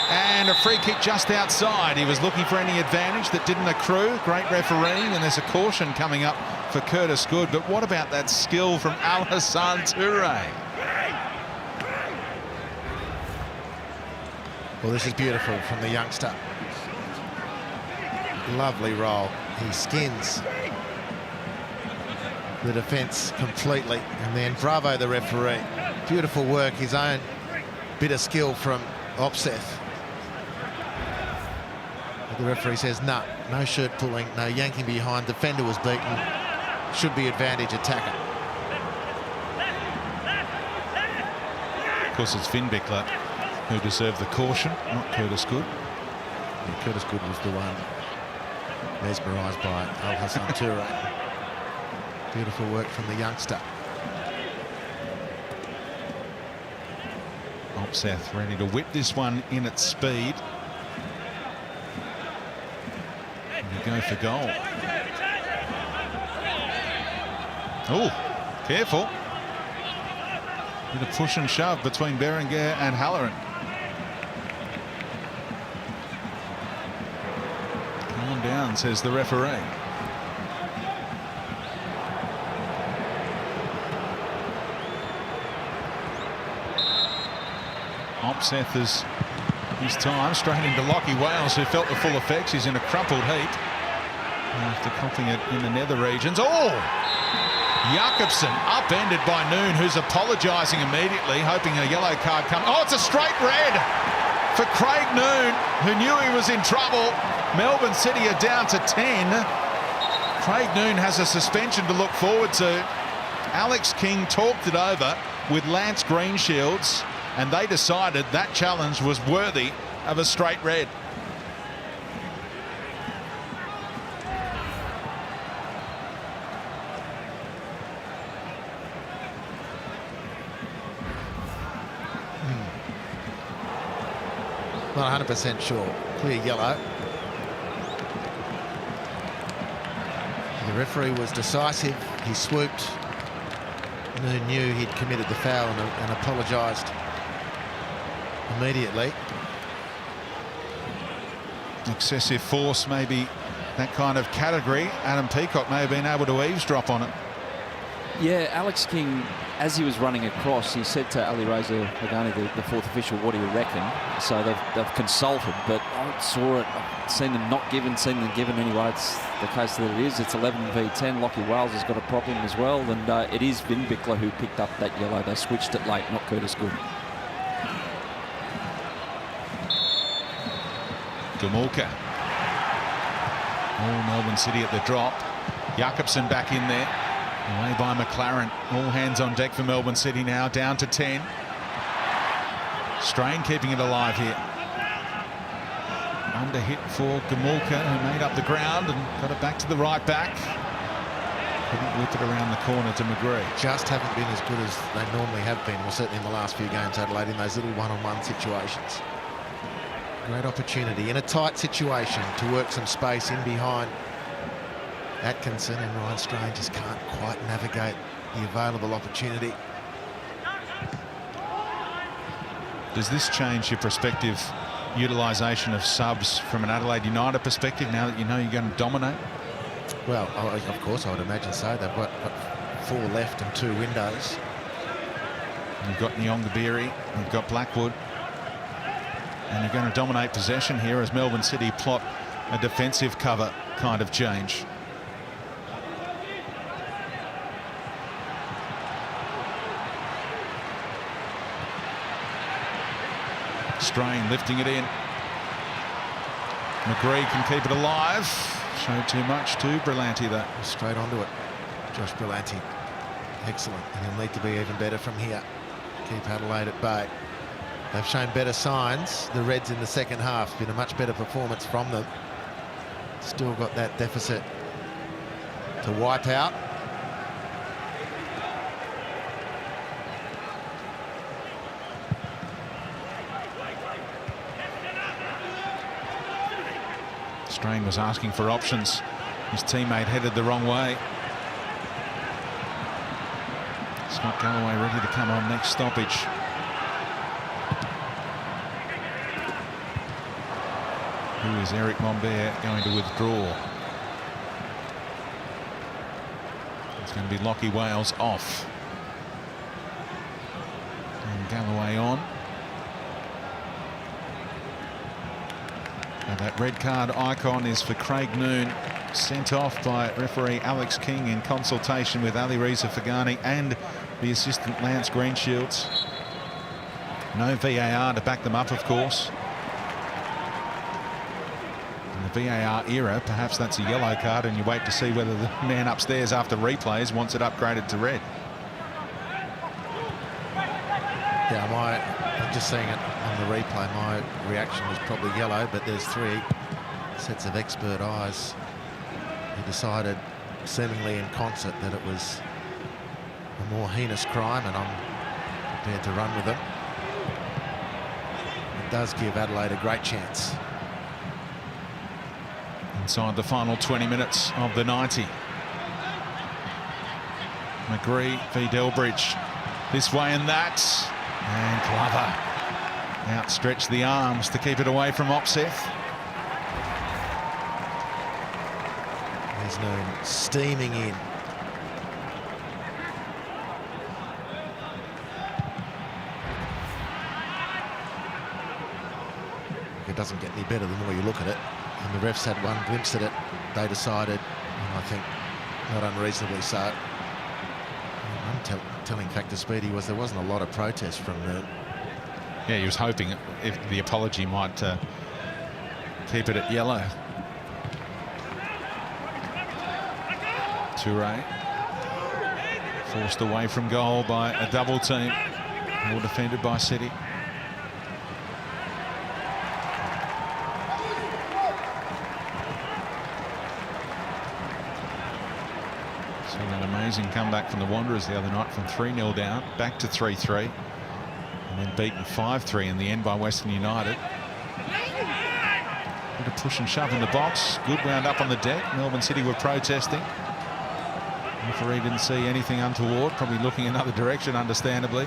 and a free kick just outside. He was looking for any advantage that didn't accrue. Great refereeing, and there's a caution coming up for Curtis Good. But what about that skill from Alassane Toure? Well, this is beautiful from the youngster. Lovely roll. He skins the defence completely, and then bravo the referee. Beautiful work, his own bit of skill from Opseth. But the referee says no shirt pulling, no yanking behind. Defender was beaten, should be advantage attacker. Of course, it's Vinbickler who deserved the caution, not Curtis Good. Yeah, Curtis Good was the one mesmerised by Alassane Toure. Beautiful work from the youngster. Opseth ready to whip this one in at speed. And you go for goal. Oh, careful. Bit of push and shove between Berenguer and Halloran. Calm down, says the referee. Opseth is his time straight into Lockie Wales, who felt the full effects. He's in a crumpled heap after copying it in the nether regions. Oh! Jakobsen upended by Noon, who's apologising immediately, hoping a yellow card comes. Oh, it's a straight red for Craig Noon, who knew he was in trouble. Melbourne City are down to 10. Craig Noon has a suspension to look forward to. Alex King talked it over with Lance Greenshields, and they decided that challenge was worthy of a straight red. Not 100% sure. Clear yellow. The referee was decisive. He swooped. Noon knew he'd committed the foul and apologised immediately. Excessive force, maybe that kind of category. Adam Peacock may have been able to eavesdrop on it. Yeah, Alex King, as he was running across, he said to Ali Reza Hagani, the fourth official, what do you reckon? So they've consulted, but I saw it, I've seen them not given, seen them given anyway. It's the case that it is. It's 11 v 10. Lockie Wales has got a problem as well, and it is Vinbickler who picked up that yellow. They switched it late, not Curtis Good. Gamulka. Oh, Melbourne City at the drop. Jakobsen back in there. Away by McLaren. All hands on deck for Melbourne City now, down to 10. Strain keeping it alive here. Under hit for Gamulka, who made up the ground and got it back to the right back. Couldn't whip it around the corner to McGree. Just haven't been as good as they normally have been, or certainly in the last few games, Adelaide, in those little one-on-one situations. Great opportunity in a tight situation to work some space in behind Atkinson, and Ryan Strain just can't quite navigate the available opportunity. Does this change your perspective, utilisation of subs from an Adelaide United perspective, now that you know you're going to dominate? Well, of course, I would imagine so. They've got 4 left and 2 windows. You've got Nyongabiri, you've got Blackwood, and you're going to dominate possession here as Melbourne City plot a defensive cover kind of change. Strain lifting it in. McGree can keep it alive. Showed too much to Brillanti though. Straight onto it. Josh Brillanti. Excellent. And he'll need to be even better from here. Keep Adelaide at bay. They've shown better signs. The Reds in the second half. Been a much better performance from them. Still got that deficit to wipe out. Strain was asking for options. His teammate headed the wrong way. Scott Galloway ready to come on next stoppage. Who is Eric Mombert going to withdraw? It's going to be Lockie Wales off. And Galloway on. And that red card icon is for Craig Noon, sent off by referee Alex King in consultation with Ali Reza Fagani and the assistant Lance Greenshields. No VAR to back them up, of course. In the VAR era, perhaps that's a yellow card and you wait to see whether the man upstairs after replays wants it upgraded to red. Yeah, I'm just seeing it on the replay. My reaction was probably yellow, but there's 3 sets of expert eyes who decided, seemingly in concert, that it was a more heinous crime, and I'm prepared to run with them. It does give Adelaide a great chance. Inside the final 20 minutes of the 90. McGree v Delbridge. This way and that. And Glover outstretched the arms to keep it away from Opseth. There's no steaming in. It doesn't get any better the more you look at it. And the refs had one glimpse at it. They decided, and I think not unreasonably so. One telling factor, Speedy, was there wasn't a lot of protest from the... Yeah, he was hoping if the apology might keep it at yellow. Toure forced away from goal by a double team, all defended by City. So an amazing comeback from the Wanderers the other night from 3-0 down, back to 3-3, and then beaten 5-3 in the end by Western United. Bit of push and shove in the box. Good wound up on the deck. Melbourne City were protesting. The referee didn't see anything untoward, probably looking another direction, understandably.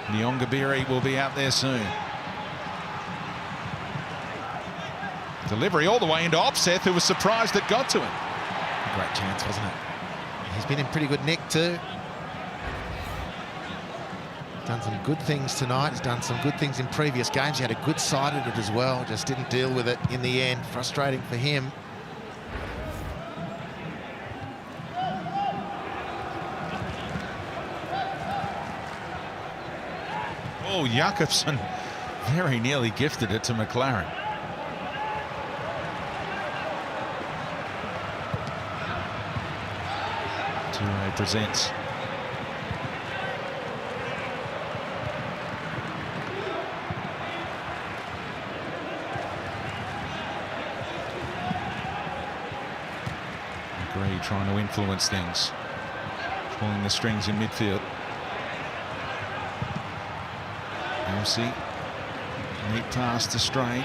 Nyongabiri will be out there soon. Delivery all the way into Opseth, who was surprised it got to him. A great chance, wasn't it? He's been in pretty good nick too. Done some good things tonight. He's done some good things in previous games. He had a good side at it as well. Just didn't deal with it in the end. Frustrating for him. Oh, Jakobsen very nearly gifted it to McLaren. Toure presents. McGree trying to influence things, pulling the strings in midfield. Elsie, neat pass to Strain.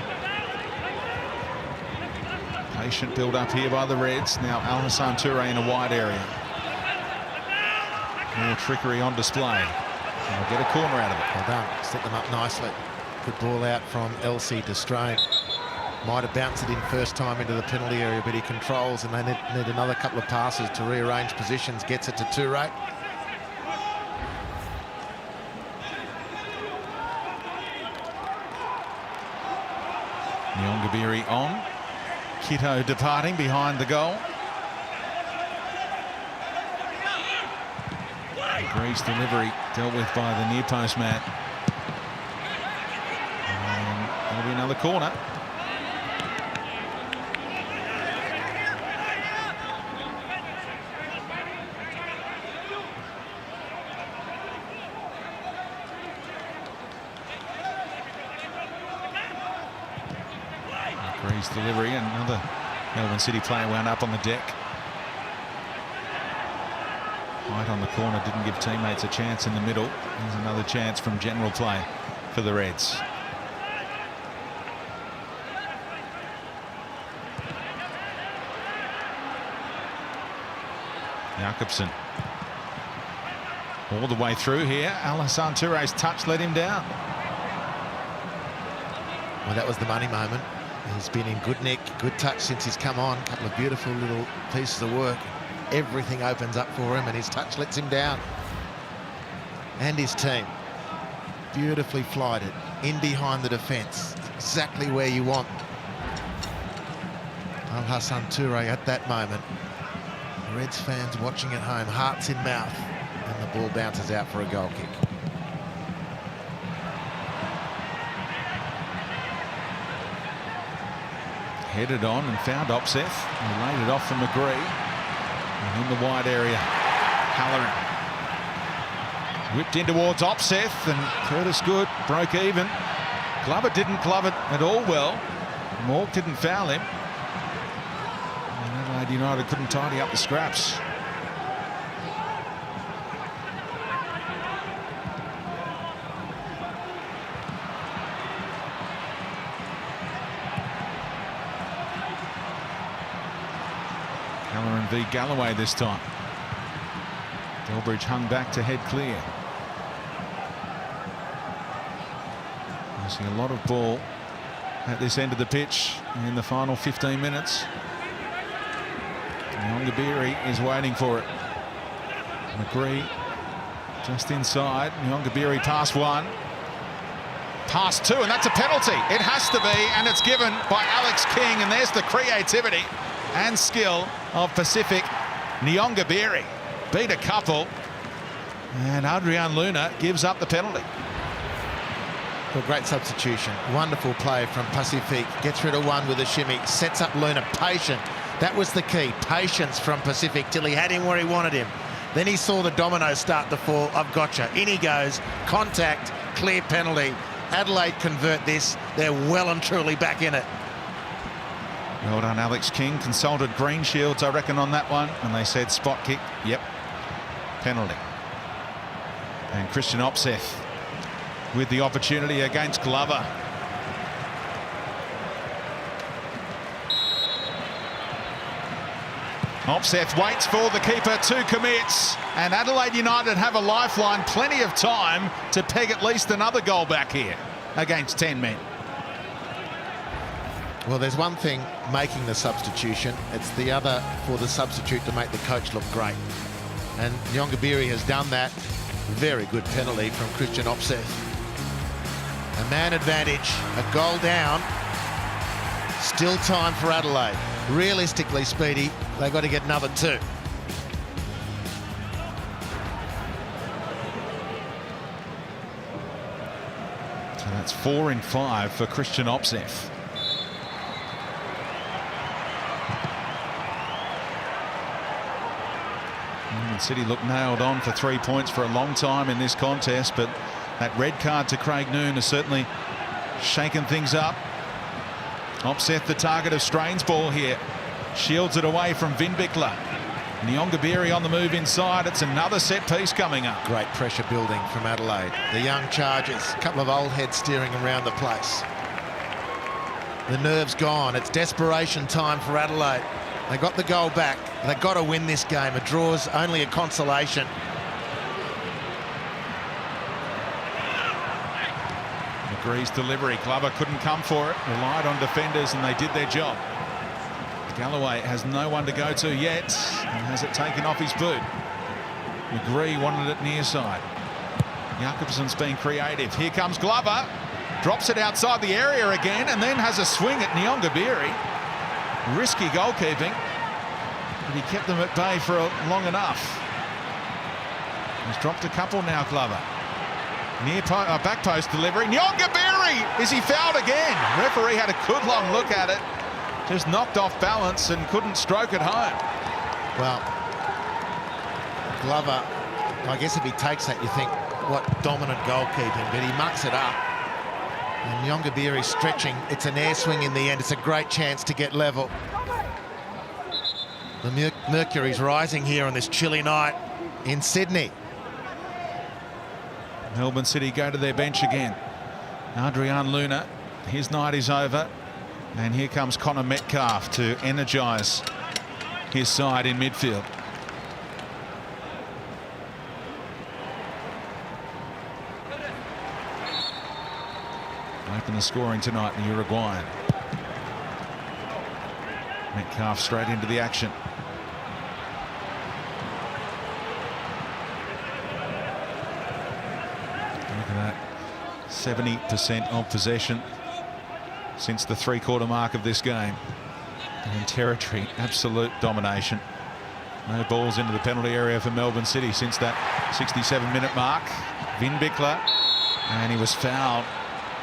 Patient build up here by the Reds. Now Al-Hassan Toure in a wide area. More trickery on display. And they'll get a corner out of it. Well done. Set them up nicely. Good ball out from Elsie to Strain. Might have bounced it in first time into the penalty area, but he controls, and they need another couple of passes to rearrange positions. Gets it to Toure. Nyongabiri on. Kitto departing behind the goal. Grease delivery dealt with by the near post man. And that'll be another corner. Grease delivery, and another Melbourne City player wound up on the deck. Right on the corner, didn't give teammates a chance in the middle. There's another chance from general play for the Reds. Jakobsen all the way through here. Alassane Touré's touch let him down. Well, that was the money moment. He's been in good nick, good touch since he's come on. A couple of beautiful little pieces of work. Everything opens up for him and his touch lets him down. And his team. Beautifully flighted, in behind the defence. Exactly where you want Alassane Touré at that moment. The Reds fans watching at home, hearts in mouth. And the ball bounces out for a goal kick. Headed on and found Opseth. He laid it off from McGree. And in the wide area, Halloran whipped in towards Opseth, and Curtis Good broke even. Glover didn't glove it at all well. Mork didn't foul him. And Adelaide United couldn't tidy up the scraps. Halloran v Galloway this time. Delbridge hung back to head clear. I see a lot of ball at this end of the pitch in the final 15 minutes. Nyongabiri is waiting for it. McGree just inside. Nyongabiri past one. Past two, and that's a penalty. It has to be, and it's given by Alex King, and there's the creativity and skill of Pacific. Nyongabiri beat a couple, and Adrian Luna gives up the penalty. Well, great substitution. Wonderful play from Pacific. Gets rid of one with a shimmy. Sets up Luna. Patient. That was the key. Patience from Pacific till he had him where he wanted him. Then he saw the dominoes start to fall. I've gotcha. In he goes. Contact. Clear penalty. Adelaide convert this. They're well and truly back in it. Well done, Alex King. Consulted Green Shields, I reckon, on that one. And they said spot kick. Yep. Penalty. And Christian Opseth with the opportunity against Glover. Opseth waits for the keeper to commits, and Adelaide United have a lifeline, plenty of time to peg at least another goal back here against 10 men. Well, there's one thing making the substitution. It's the other for the substitute to make the coach look great. And Nyongabiri has done that. Very good penalty from Christian Opseth. A man advantage, a goal down. Still time for Adelaide. Realistically, Speedy, they've got to get another two. So that's 4 in 5 for Christian Opseth. Melbourne City looked nailed on for 3 points for a long time in this contest, but that red card to Craig Noon has certainly shaken things up. Opseth the target of Strain's ball here. Shields it away from Vinbikler. Nyongabiri on the move inside. It's another set piece coming up. Great pressure building from Adelaide. The young Chargers, a couple of old heads steering around the place. The nerve's gone. It's desperation time for Adelaide. They got the goal back. They've got to win this game. A draw's only a consolation. McGree's delivery. Glover couldn't come for it. Relied on defenders, and they did their job. Galloway has no one to go to yet, and has it taken off his boot. McGree wanted it near side. Jakobsen's been creative. Here comes Glover. Drops it outside the area again, and then has a swing at Nyongabiri. Risky goalkeeping, but he kept them at bay for long enough. He's dropped a couple now, Glover. Near back post delivery. Nyongabiri! Is he fouled again? Referee had a good long look at it. Just knocked off balance and couldn't stroke it home. Well, Glover, I guess if he takes that, you think, what dominant goalkeeping, but he mucks it up. And Nyongabiri stretching. It's an air swing in the end. It's a great chance to get level. The mercury's rising here on this chilly night in Sydney. Melbourne City go to their bench again. Adrian Luna, his night is over. And here comes Connor Metcalf to energise his side in midfield. open the scoring tonight, the Uruguayan. Metcalf straight into the action. Look at that. 70% of possession since the three-quarter mark of this game. And territory, absolute domination. No balls into the penalty area for Melbourne City since that 67-minute mark. Vin Bickler, and he was fouled.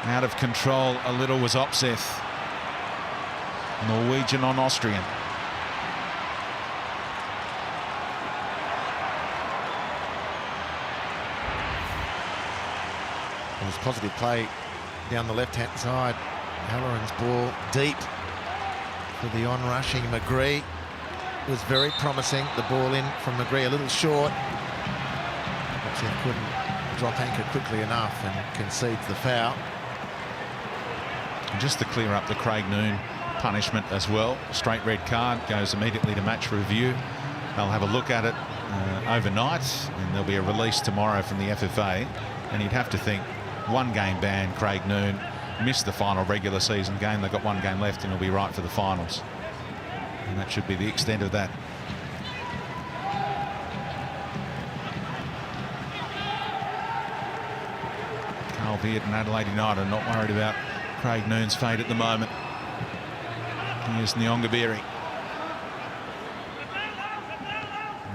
Out of control a little was Opseth. Norwegian on Austrian. It was positive play down the left-hand side. Halloran's ball deep for the on-rushing McGree. Was very promising. The ball in from McGree a little short. Opseth couldn't drop anchor quickly enough and concedes the foul. And just to clear up the Craig Noon punishment as well, straight red card, goes immediately to match review. They'll have a look at it overnight, and there'll be a release tomorrow from the FFA. And you'd have to think, one game ban, Craig Noon missed the final regular season game. They've got one game left and he'll be right for the finals. And that should be the extent of that. Carl Beard and Adelaide United are not worried about Craig Noon's fate at the moment. Here's Nyongabiri.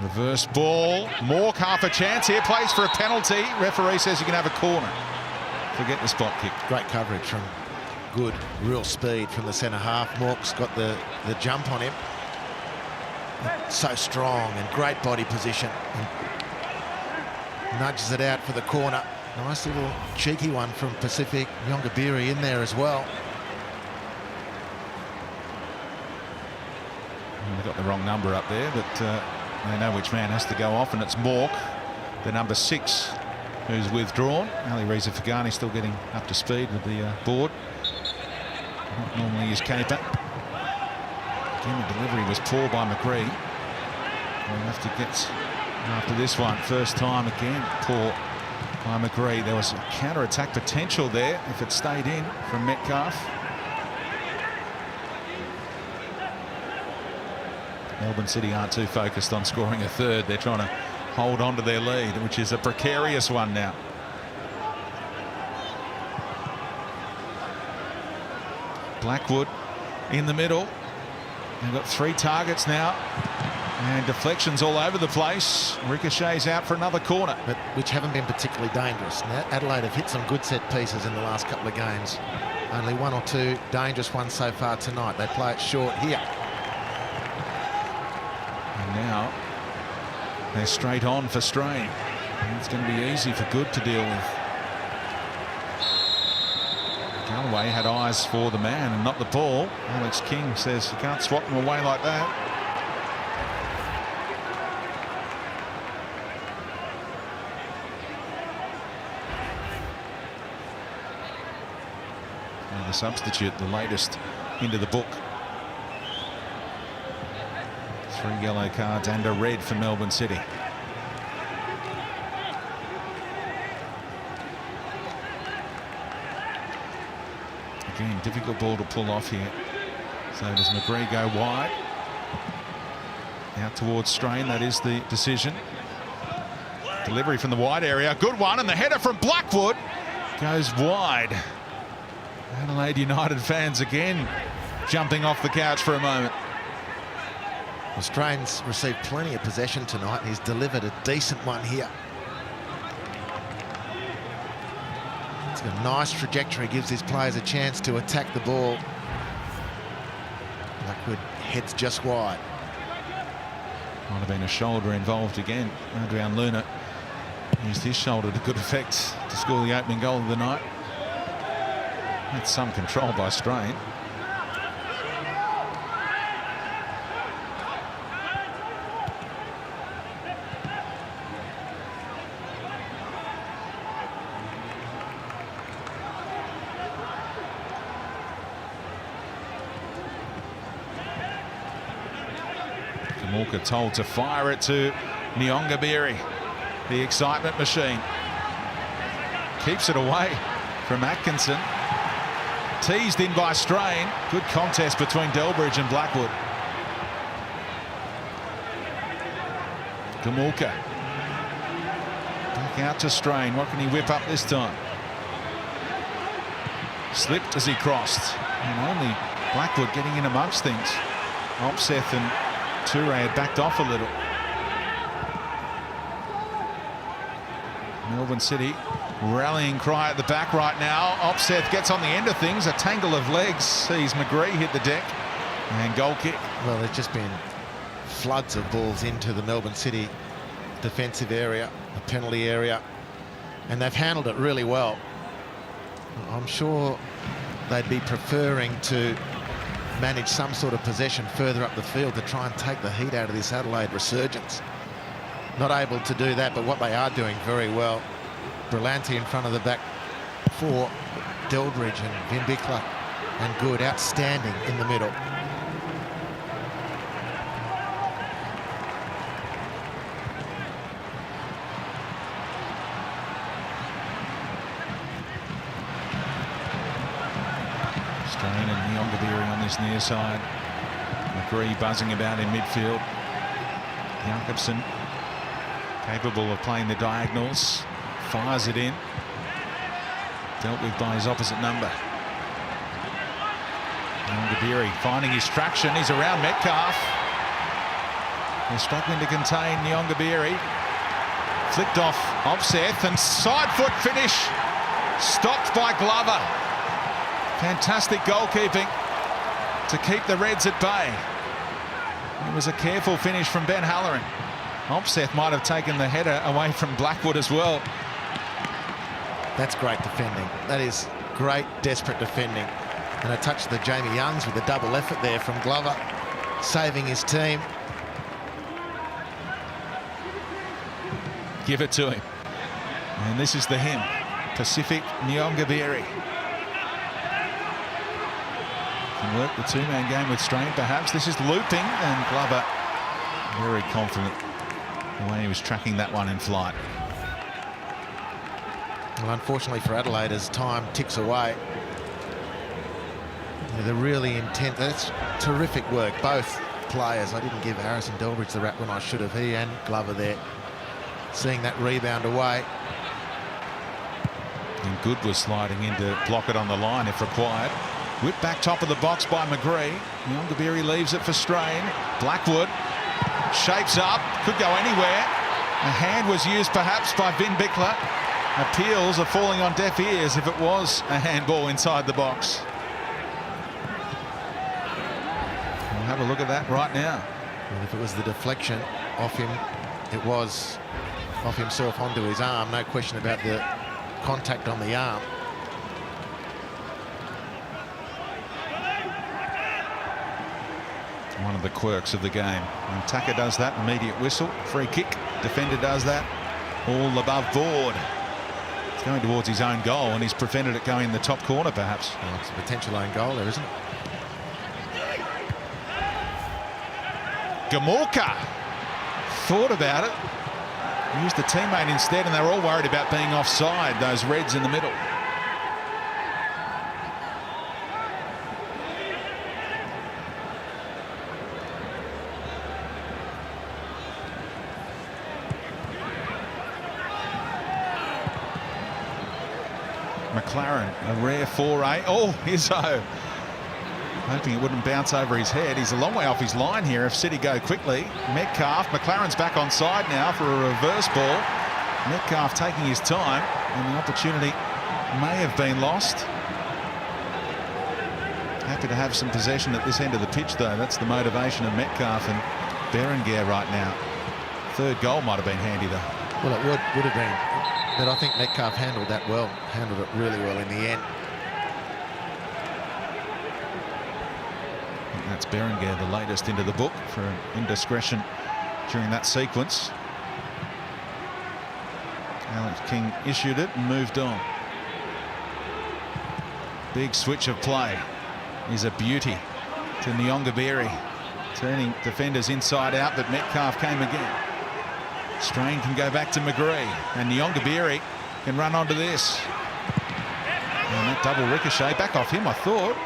Reverse ball. Mork half a chance here. Plays for a penalty. Referee says you can have a corner. Forget the spot kick. Great coverage from good, real speed from the centre half. Mork's got the jump on him. So strong and great body position. And nudges it out for the corner. Nice little cheeky one from Pacific. Nyongabiri in there as well. They've got the wrong number up there, but they know which man has to go off, and it's Mork, the number 6, who's withdrawn. Ali Reza Fagani still getting up to speed with the board. Not normally his caper. Again, the delivery was poor by McGree. We'll have to get after this one. First time again, poor by McGree. There was a counter-attack potential there if it stayed in from Metcalf. Melbourne City aren't too focused on scoring a third. They're trying to hold on to their lead, which is a precarious one now. Blackwood in the middle. They've got 3 targets now. And deflections all over the place. Ricochets out for another corner. But which haven't been particularly dangerous. Now, Adelaide have hit some good set pieces in the last couple of games. Only 1 or 2 dangerous ones so far tonight. They play it short here. And now they're straight on for Strain. And it's going to be easy for Good to deal with. Galloway had eyes for the man and not the ball. Alex King says you can't swat them away like that. And the substitute, the latest into the book. 3 yellow cards and a red for Melbourne City. Again, difficult ball to pull off here. So does McGree go wide? Out towards Strain, that is the decision. Delivery from the wide area, good one, and the header from Blackwood goes wide. Adelaide United fans again jumping off the couch for a moment. Well, Strain's received plenty of possession tonight, and he's delivered a decent one here. It's got a nice trajectory, gives his players a chance to attack the ball. Blackwood heads just wide. Might have been a shoulder involved again. Adrian Luna used his shoulder to good effect to score the opening goal of the night. That's some control by Strain. Kamulka told to fire it to Nyongabiri, the excitement machine. Keeps it away from Atkinson. Teased in by Strain. Good contest between Delbridge and Blackwood. Gamulka. Back out to Strain. What can he whip up this time? Slipped as he crossed. And only Blackwood getting in amongst things. Opseth and Toure had backed off a little. Melbourne City rallying cry at the back right now. Opseth gets on the end of things. A tangle of legs. Sees McGree hit the deck. And goal kick. Well, there's just been floods of balls into the Melbourne City defensive area, the penalty area, and they've handled it really well. I'm sure they'd be preferring to manage some sort of possession further up the field to try and take the heat out of this Adelaide resurgence. Not able to do that, but what they are doing very well. Brillante in front of the back four, Delbridge and Vin Bickler and Good outstanding in the middle. Strain and Nyongabiri on this near side. McGree buzzing about in midfield. Jakobsen capable of playing the diagonals. Fires it in. Dealt with by his opposite number. Nyongabiri finding his traction. He's around Metcalf. They're struggling to contain Nyongabiri. Flicked off Opseth and side foot finish. Stopped by Glover. Fantastic goalkeeping to keep the Reds at bay. It was a careful finish from Ben Halloran. Opseth might have taken the header away from Blackwood as well. That's great defending. That is great, desperate defending. And a touch to the Jamie Youngs with a double effort there from Glover, saving his team. Give it to him. And this is the hymn. Pacific Nyongabiri. Can work the two-man game with Strain, perhaps. This is looping, and Glover very confident the way he was tracking that one in flight. Well, unfortunately for Adelaide, as time ticks away, they're really intent. That's terrific work, both players. I didn't give Harrison Delbridge the rap when I should have. He and Glover there, seeing that rebound away. And Good was sliding in to block it on the line if required. Whipped back top of the box by McGree. Nyongabiri leaves it for Strain. Blackwood shapes up, could go anywhere. A hand was used perhaps by Vin Bickler. Appeals are falling on deaf ears if it was a handball inside the box. We'll have a look at that right now. And if it was the deflection off him, it was off himself onto his arm. No question about the contact on the arm. One of the quirks of the game. When attacker does that, immediate whistle, free kick. Defender does that, all above board. It's going towards his own goal, and he's prevented it going in the top corner, perhaps. Well, it's a potential own goal there, isn't it? Gamulka thought about it, used the teammate instead, and they were all worried about being offside, those Reds in the middle. McLaren, a rare foray. Oh, Izzo. Hoping it wouldn't bounce over his head. He's a long way off his line here if City go quickly. Metcalf, McLaren's back on side now for a reverse ball. Metcalf taking his time, and the opportunity may have been lost. Happy to have some possession at this end of the pitch, though. That's the motivation of Metcalf and Berenguer right now. Third goal might have been handy, though. Well, it would have been. But I think Metcalf handled that well, handled it really well in the end. And that's Berenguer, the latest into the book for an indiscretion during that sequence. Alex King issued it and moved on. Big switch of play is a beauty to Nyongabiri, turning defenders inside out, but Metcalf came again. Strain can go back to McGree, and Nyongabiri can run onto this. And that double ricochet, back off him, I thought.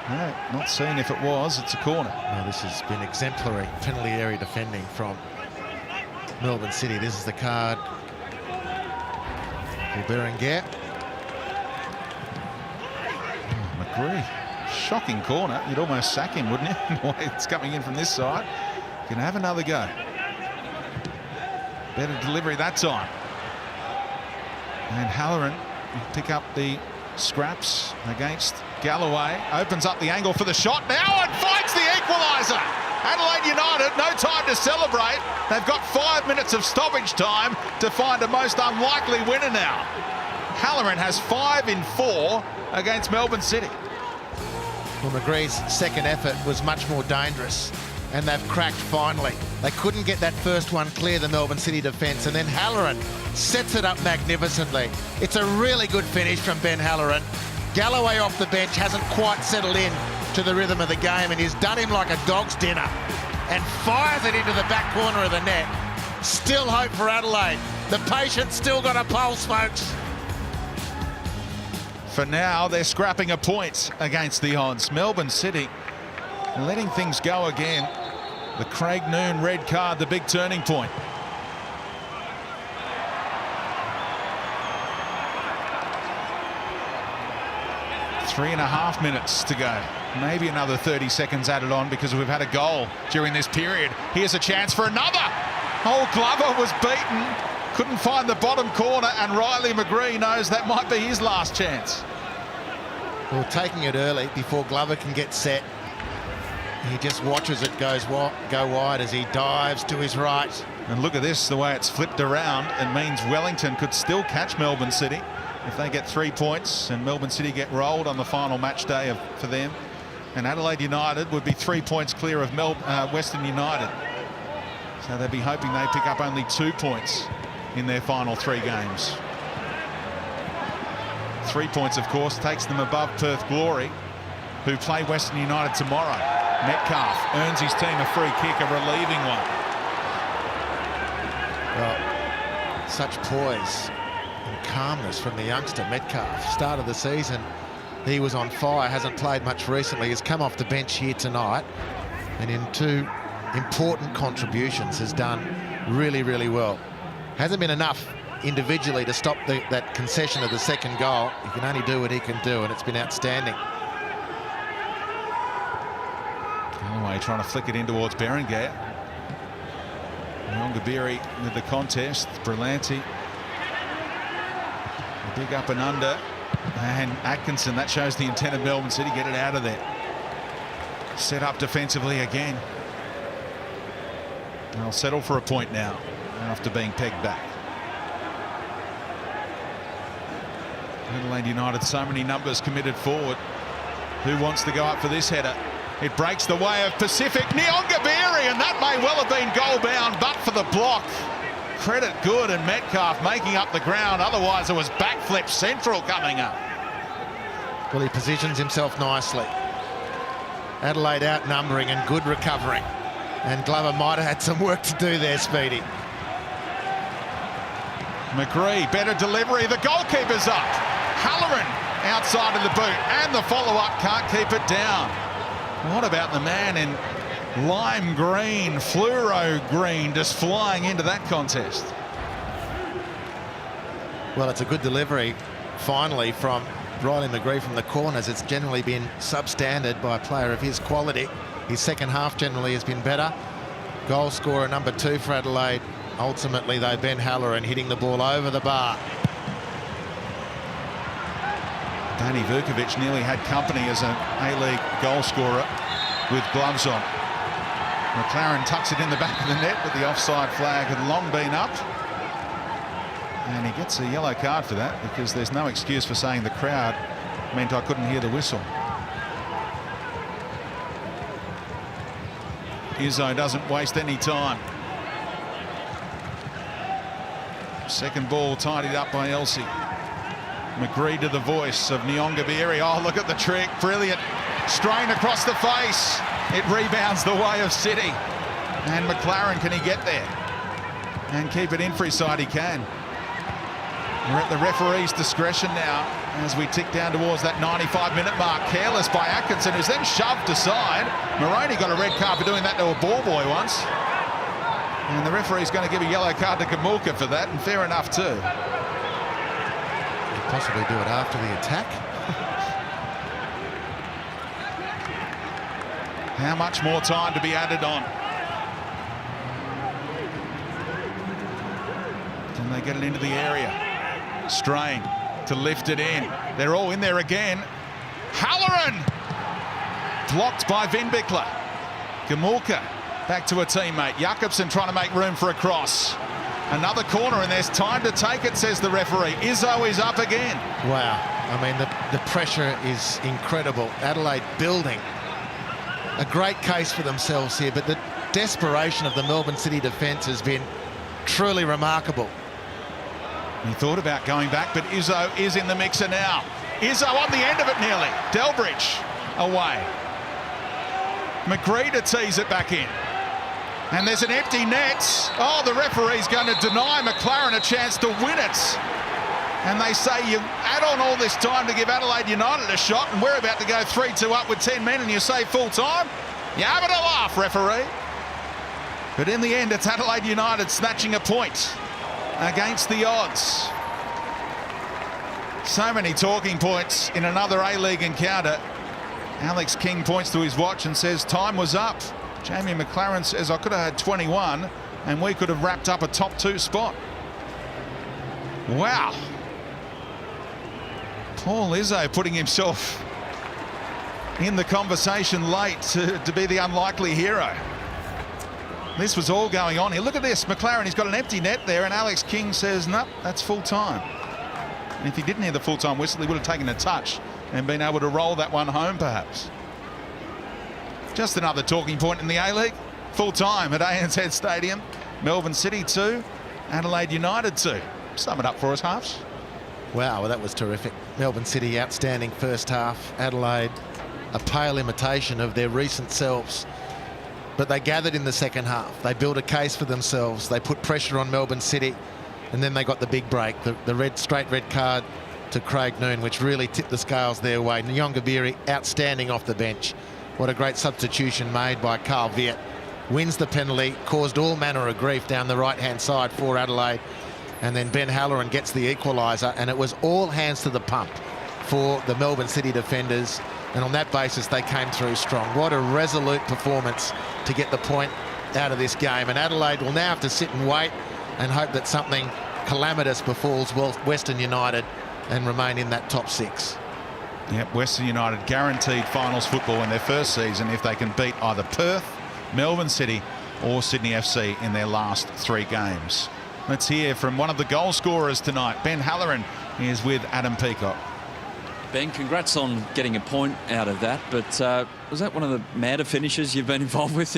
No, not seeing if it was. It's a corner. Now, this has been exemplary penalty area defending from Melbourne City. This is the card for Berenguer. Oh, McGree. Shocking corner. You'd almost sack him, wouldn't you? The way it's coming in from this side. Can have another go. Better delivery that time. And Halloran will pick up the scraps against Galloway. Opens up the angle for the shot now and finds the equaliser. Adelaide United, no time to celebrate. They've got 5 minutes of stoppage time to find a most unlikely winner now. Halloran has 5 in 4 against Melbourne City. Well, McGree's second effort was much more dangerous, and they've cracked finally. They couldn't get that first one clear, the Melbourne City defence, and then Halloran sets it up magnificently. It's a really good finish from Ben Halloran. Galloway off the bench hasn't quite settled in to the rhythm of the game, and he's done him like a dog's dinner and fires it into the back corner of the net. Still hope for Adelaide. The patient's still got a pulse, folks. For now, they're scrapping a point against the odds. Melbourne City letting things go again. The Craig Noon red card, the big turning point. Three and a half minutes to go. Maybe another 30 seconds added on because we've had a goal during this period. Here's a chance for another. Oh, Glover was beaten. Couldn't find the bottom corner, and Riley McGree knows that might be his last chance. Well, taking it early before Glover can get set. He just watches it go wide as he dives to his right. And look at this, the way it's flipped around. It means Wellington could still catch Melbourne City if they get 3 points and Melbourne City get rolled on the final match day for them. And Adelaide United would be 3 points clear of Western United. So they'd be hoping they pick up only 2 points in their final 3 games. 3 points, of course, takes them above Perth Glory, who play Western United tomorrow. Metcalf earns his team a free kick, a relieving one. Well, such poise and calmness from the youngster, Metcalf. Start of the season, he was on fire, hasn't played much recently, has come off the bench here tonight, and in 2 important contributions has done really, really well. Hasn't been enough individually to stop that concession of the second goal. He can only do what he can do, and it's been outstanding. Galloway trying to flick it in towards Berenguer. Nyongabiri with the contest. Berlanti. A big up and under. And Atkinson, that shows the intent of Melbourne City. Get it out of there. Set up defensively again. They'll settle for a point now after being pegged back. Adelaide United, so many numbers committed forward. Who wants to go up for this header? It breaks the way of Pacific. Nyongabiri, and that may well have been goal bound, but for the block. Credit Good and Metcalf making up the ground. Otherwise, it was backflip central coming up. Well, he positions himself nicely. Adelaide outnumbering and Good recovering. And Glover might have had some work to do there, Speedy. McGree, better delivery. The goalkeeper's up. Halloran outside of the boot, and the follow-up can't keep it down. What about the man in lime green, fluoro green, just flying into that contest? Well, it's a good delivery, finally, from Riley McGree from the corners. It's generally been substandard by a player of his quality. His second half generally has been better. Goal scorer number 2 for Adelaide. Ultimately, though, Ben Halloran hitting the ball over the bar. Danny Vukovic nearly had company as an A-League goal scorer with gloves on. McLaren tucks it in the back of the net, but the offside flag had long been up. And he gets a yellow card for that because there's no excuse for saying the crowd meant I couldn't hear the whistle. Izzo doesn't waste any time. Second ball tidied up by Elsey. McGree to the voice of Nyongabiri. Oh, look at the trick. Brilliant. Strain across the face. It rebounds the way of City. And McLaren, can he get there? And keep it in for his side, he can. We're at the referee's discretion now as we tick down towards that 95-minute mark. Careless by Atkinson, who's then shoved aside. Moroney got a red card for doing that to a ball boy once. And the referee's going to give a yellow card to Gamulka for that, and fair enough too. Could possibly do it after the attack. How much more time to be added on? Can they get it into the area? Strain to lift it in. They're all in there again. Halloran! Blocked by Vinbickler. Gamulka back to a teammate. Jakobsen trying to make room for a cross. Another corner, and there's time to take it, says the referee. Izzo is up again. Wow. I mean, the pressure is incredible. Adelaide building a great case for themselves here, but the desperation of the Melbourne City defence has been truly remarkable. He thought about going back, but Izzo is in the mixer now. Izzo on the end of it nearly. Delbridge away. McGree to tease it back in. And there's an empty net. Oh, the referee's going to deny McLaren a chance to win it. And they say you add on all this time to give Adelaide United a shot, and we're about to go 3-2 up with 10 men, and you say full time? You're having a laugh, referee. But in the end, it's Adelaide United snatching a point against the odds. So many talking points in another A-League encounter. Alex King points to his watch and says time was up. Jamie McLaren says I could have had 21 and we could have wrapped up a top 2 spot. Wow. Paul Izzo putting himself in the conversation late to be the unlikely hero. This was all going on here. Look at this, McLaren, he's got an empty net there, and Alex King says, no, that's full time. And if he didn't hear the full-time whistle, he would have taken a touch and been able to roll that one home, perhaps. Just another talking point in the A-League. Full time at ANZ Stadium. Melbourne City 2, Adelaide United 2. Sum it up for us, Halves. Wow, well, that was terrific. Melbourne City outstanding first half. Adelaide a pale imitation of their recent selves. But they gathered in the second half. They built a case for themselves. They put pressure on Melbourne City, and then they got the big break, the straight red card to Craig Noon, which really tipped the scales their way. Nyongabiri outstanding off the bench. What a great substitution made by Carl Viet. Wins the penalty, caused all manner of grief down the right-hand side for Adelaide. And then Ben Halloran gets the equaliser, and it was all hands to the pump for the Melbourne City defenders. And on that basis, they came through strong. What a resolute performance to get the point out of this game. And Adelaide will now have to sit and wait and hope that something calamitous befalls Western United and remain in that top 6. Yep, Western United guaranteed finals football in their first season if they can beat either Perth, Melbourne City or Sydney FC in their last 3 games. Let's hear from one of the goal scorers tonight. Ben Halloran is with Adam Peacock. Ben, congrats on getting a point out of that, but was that one of the madder finishes you've been involved with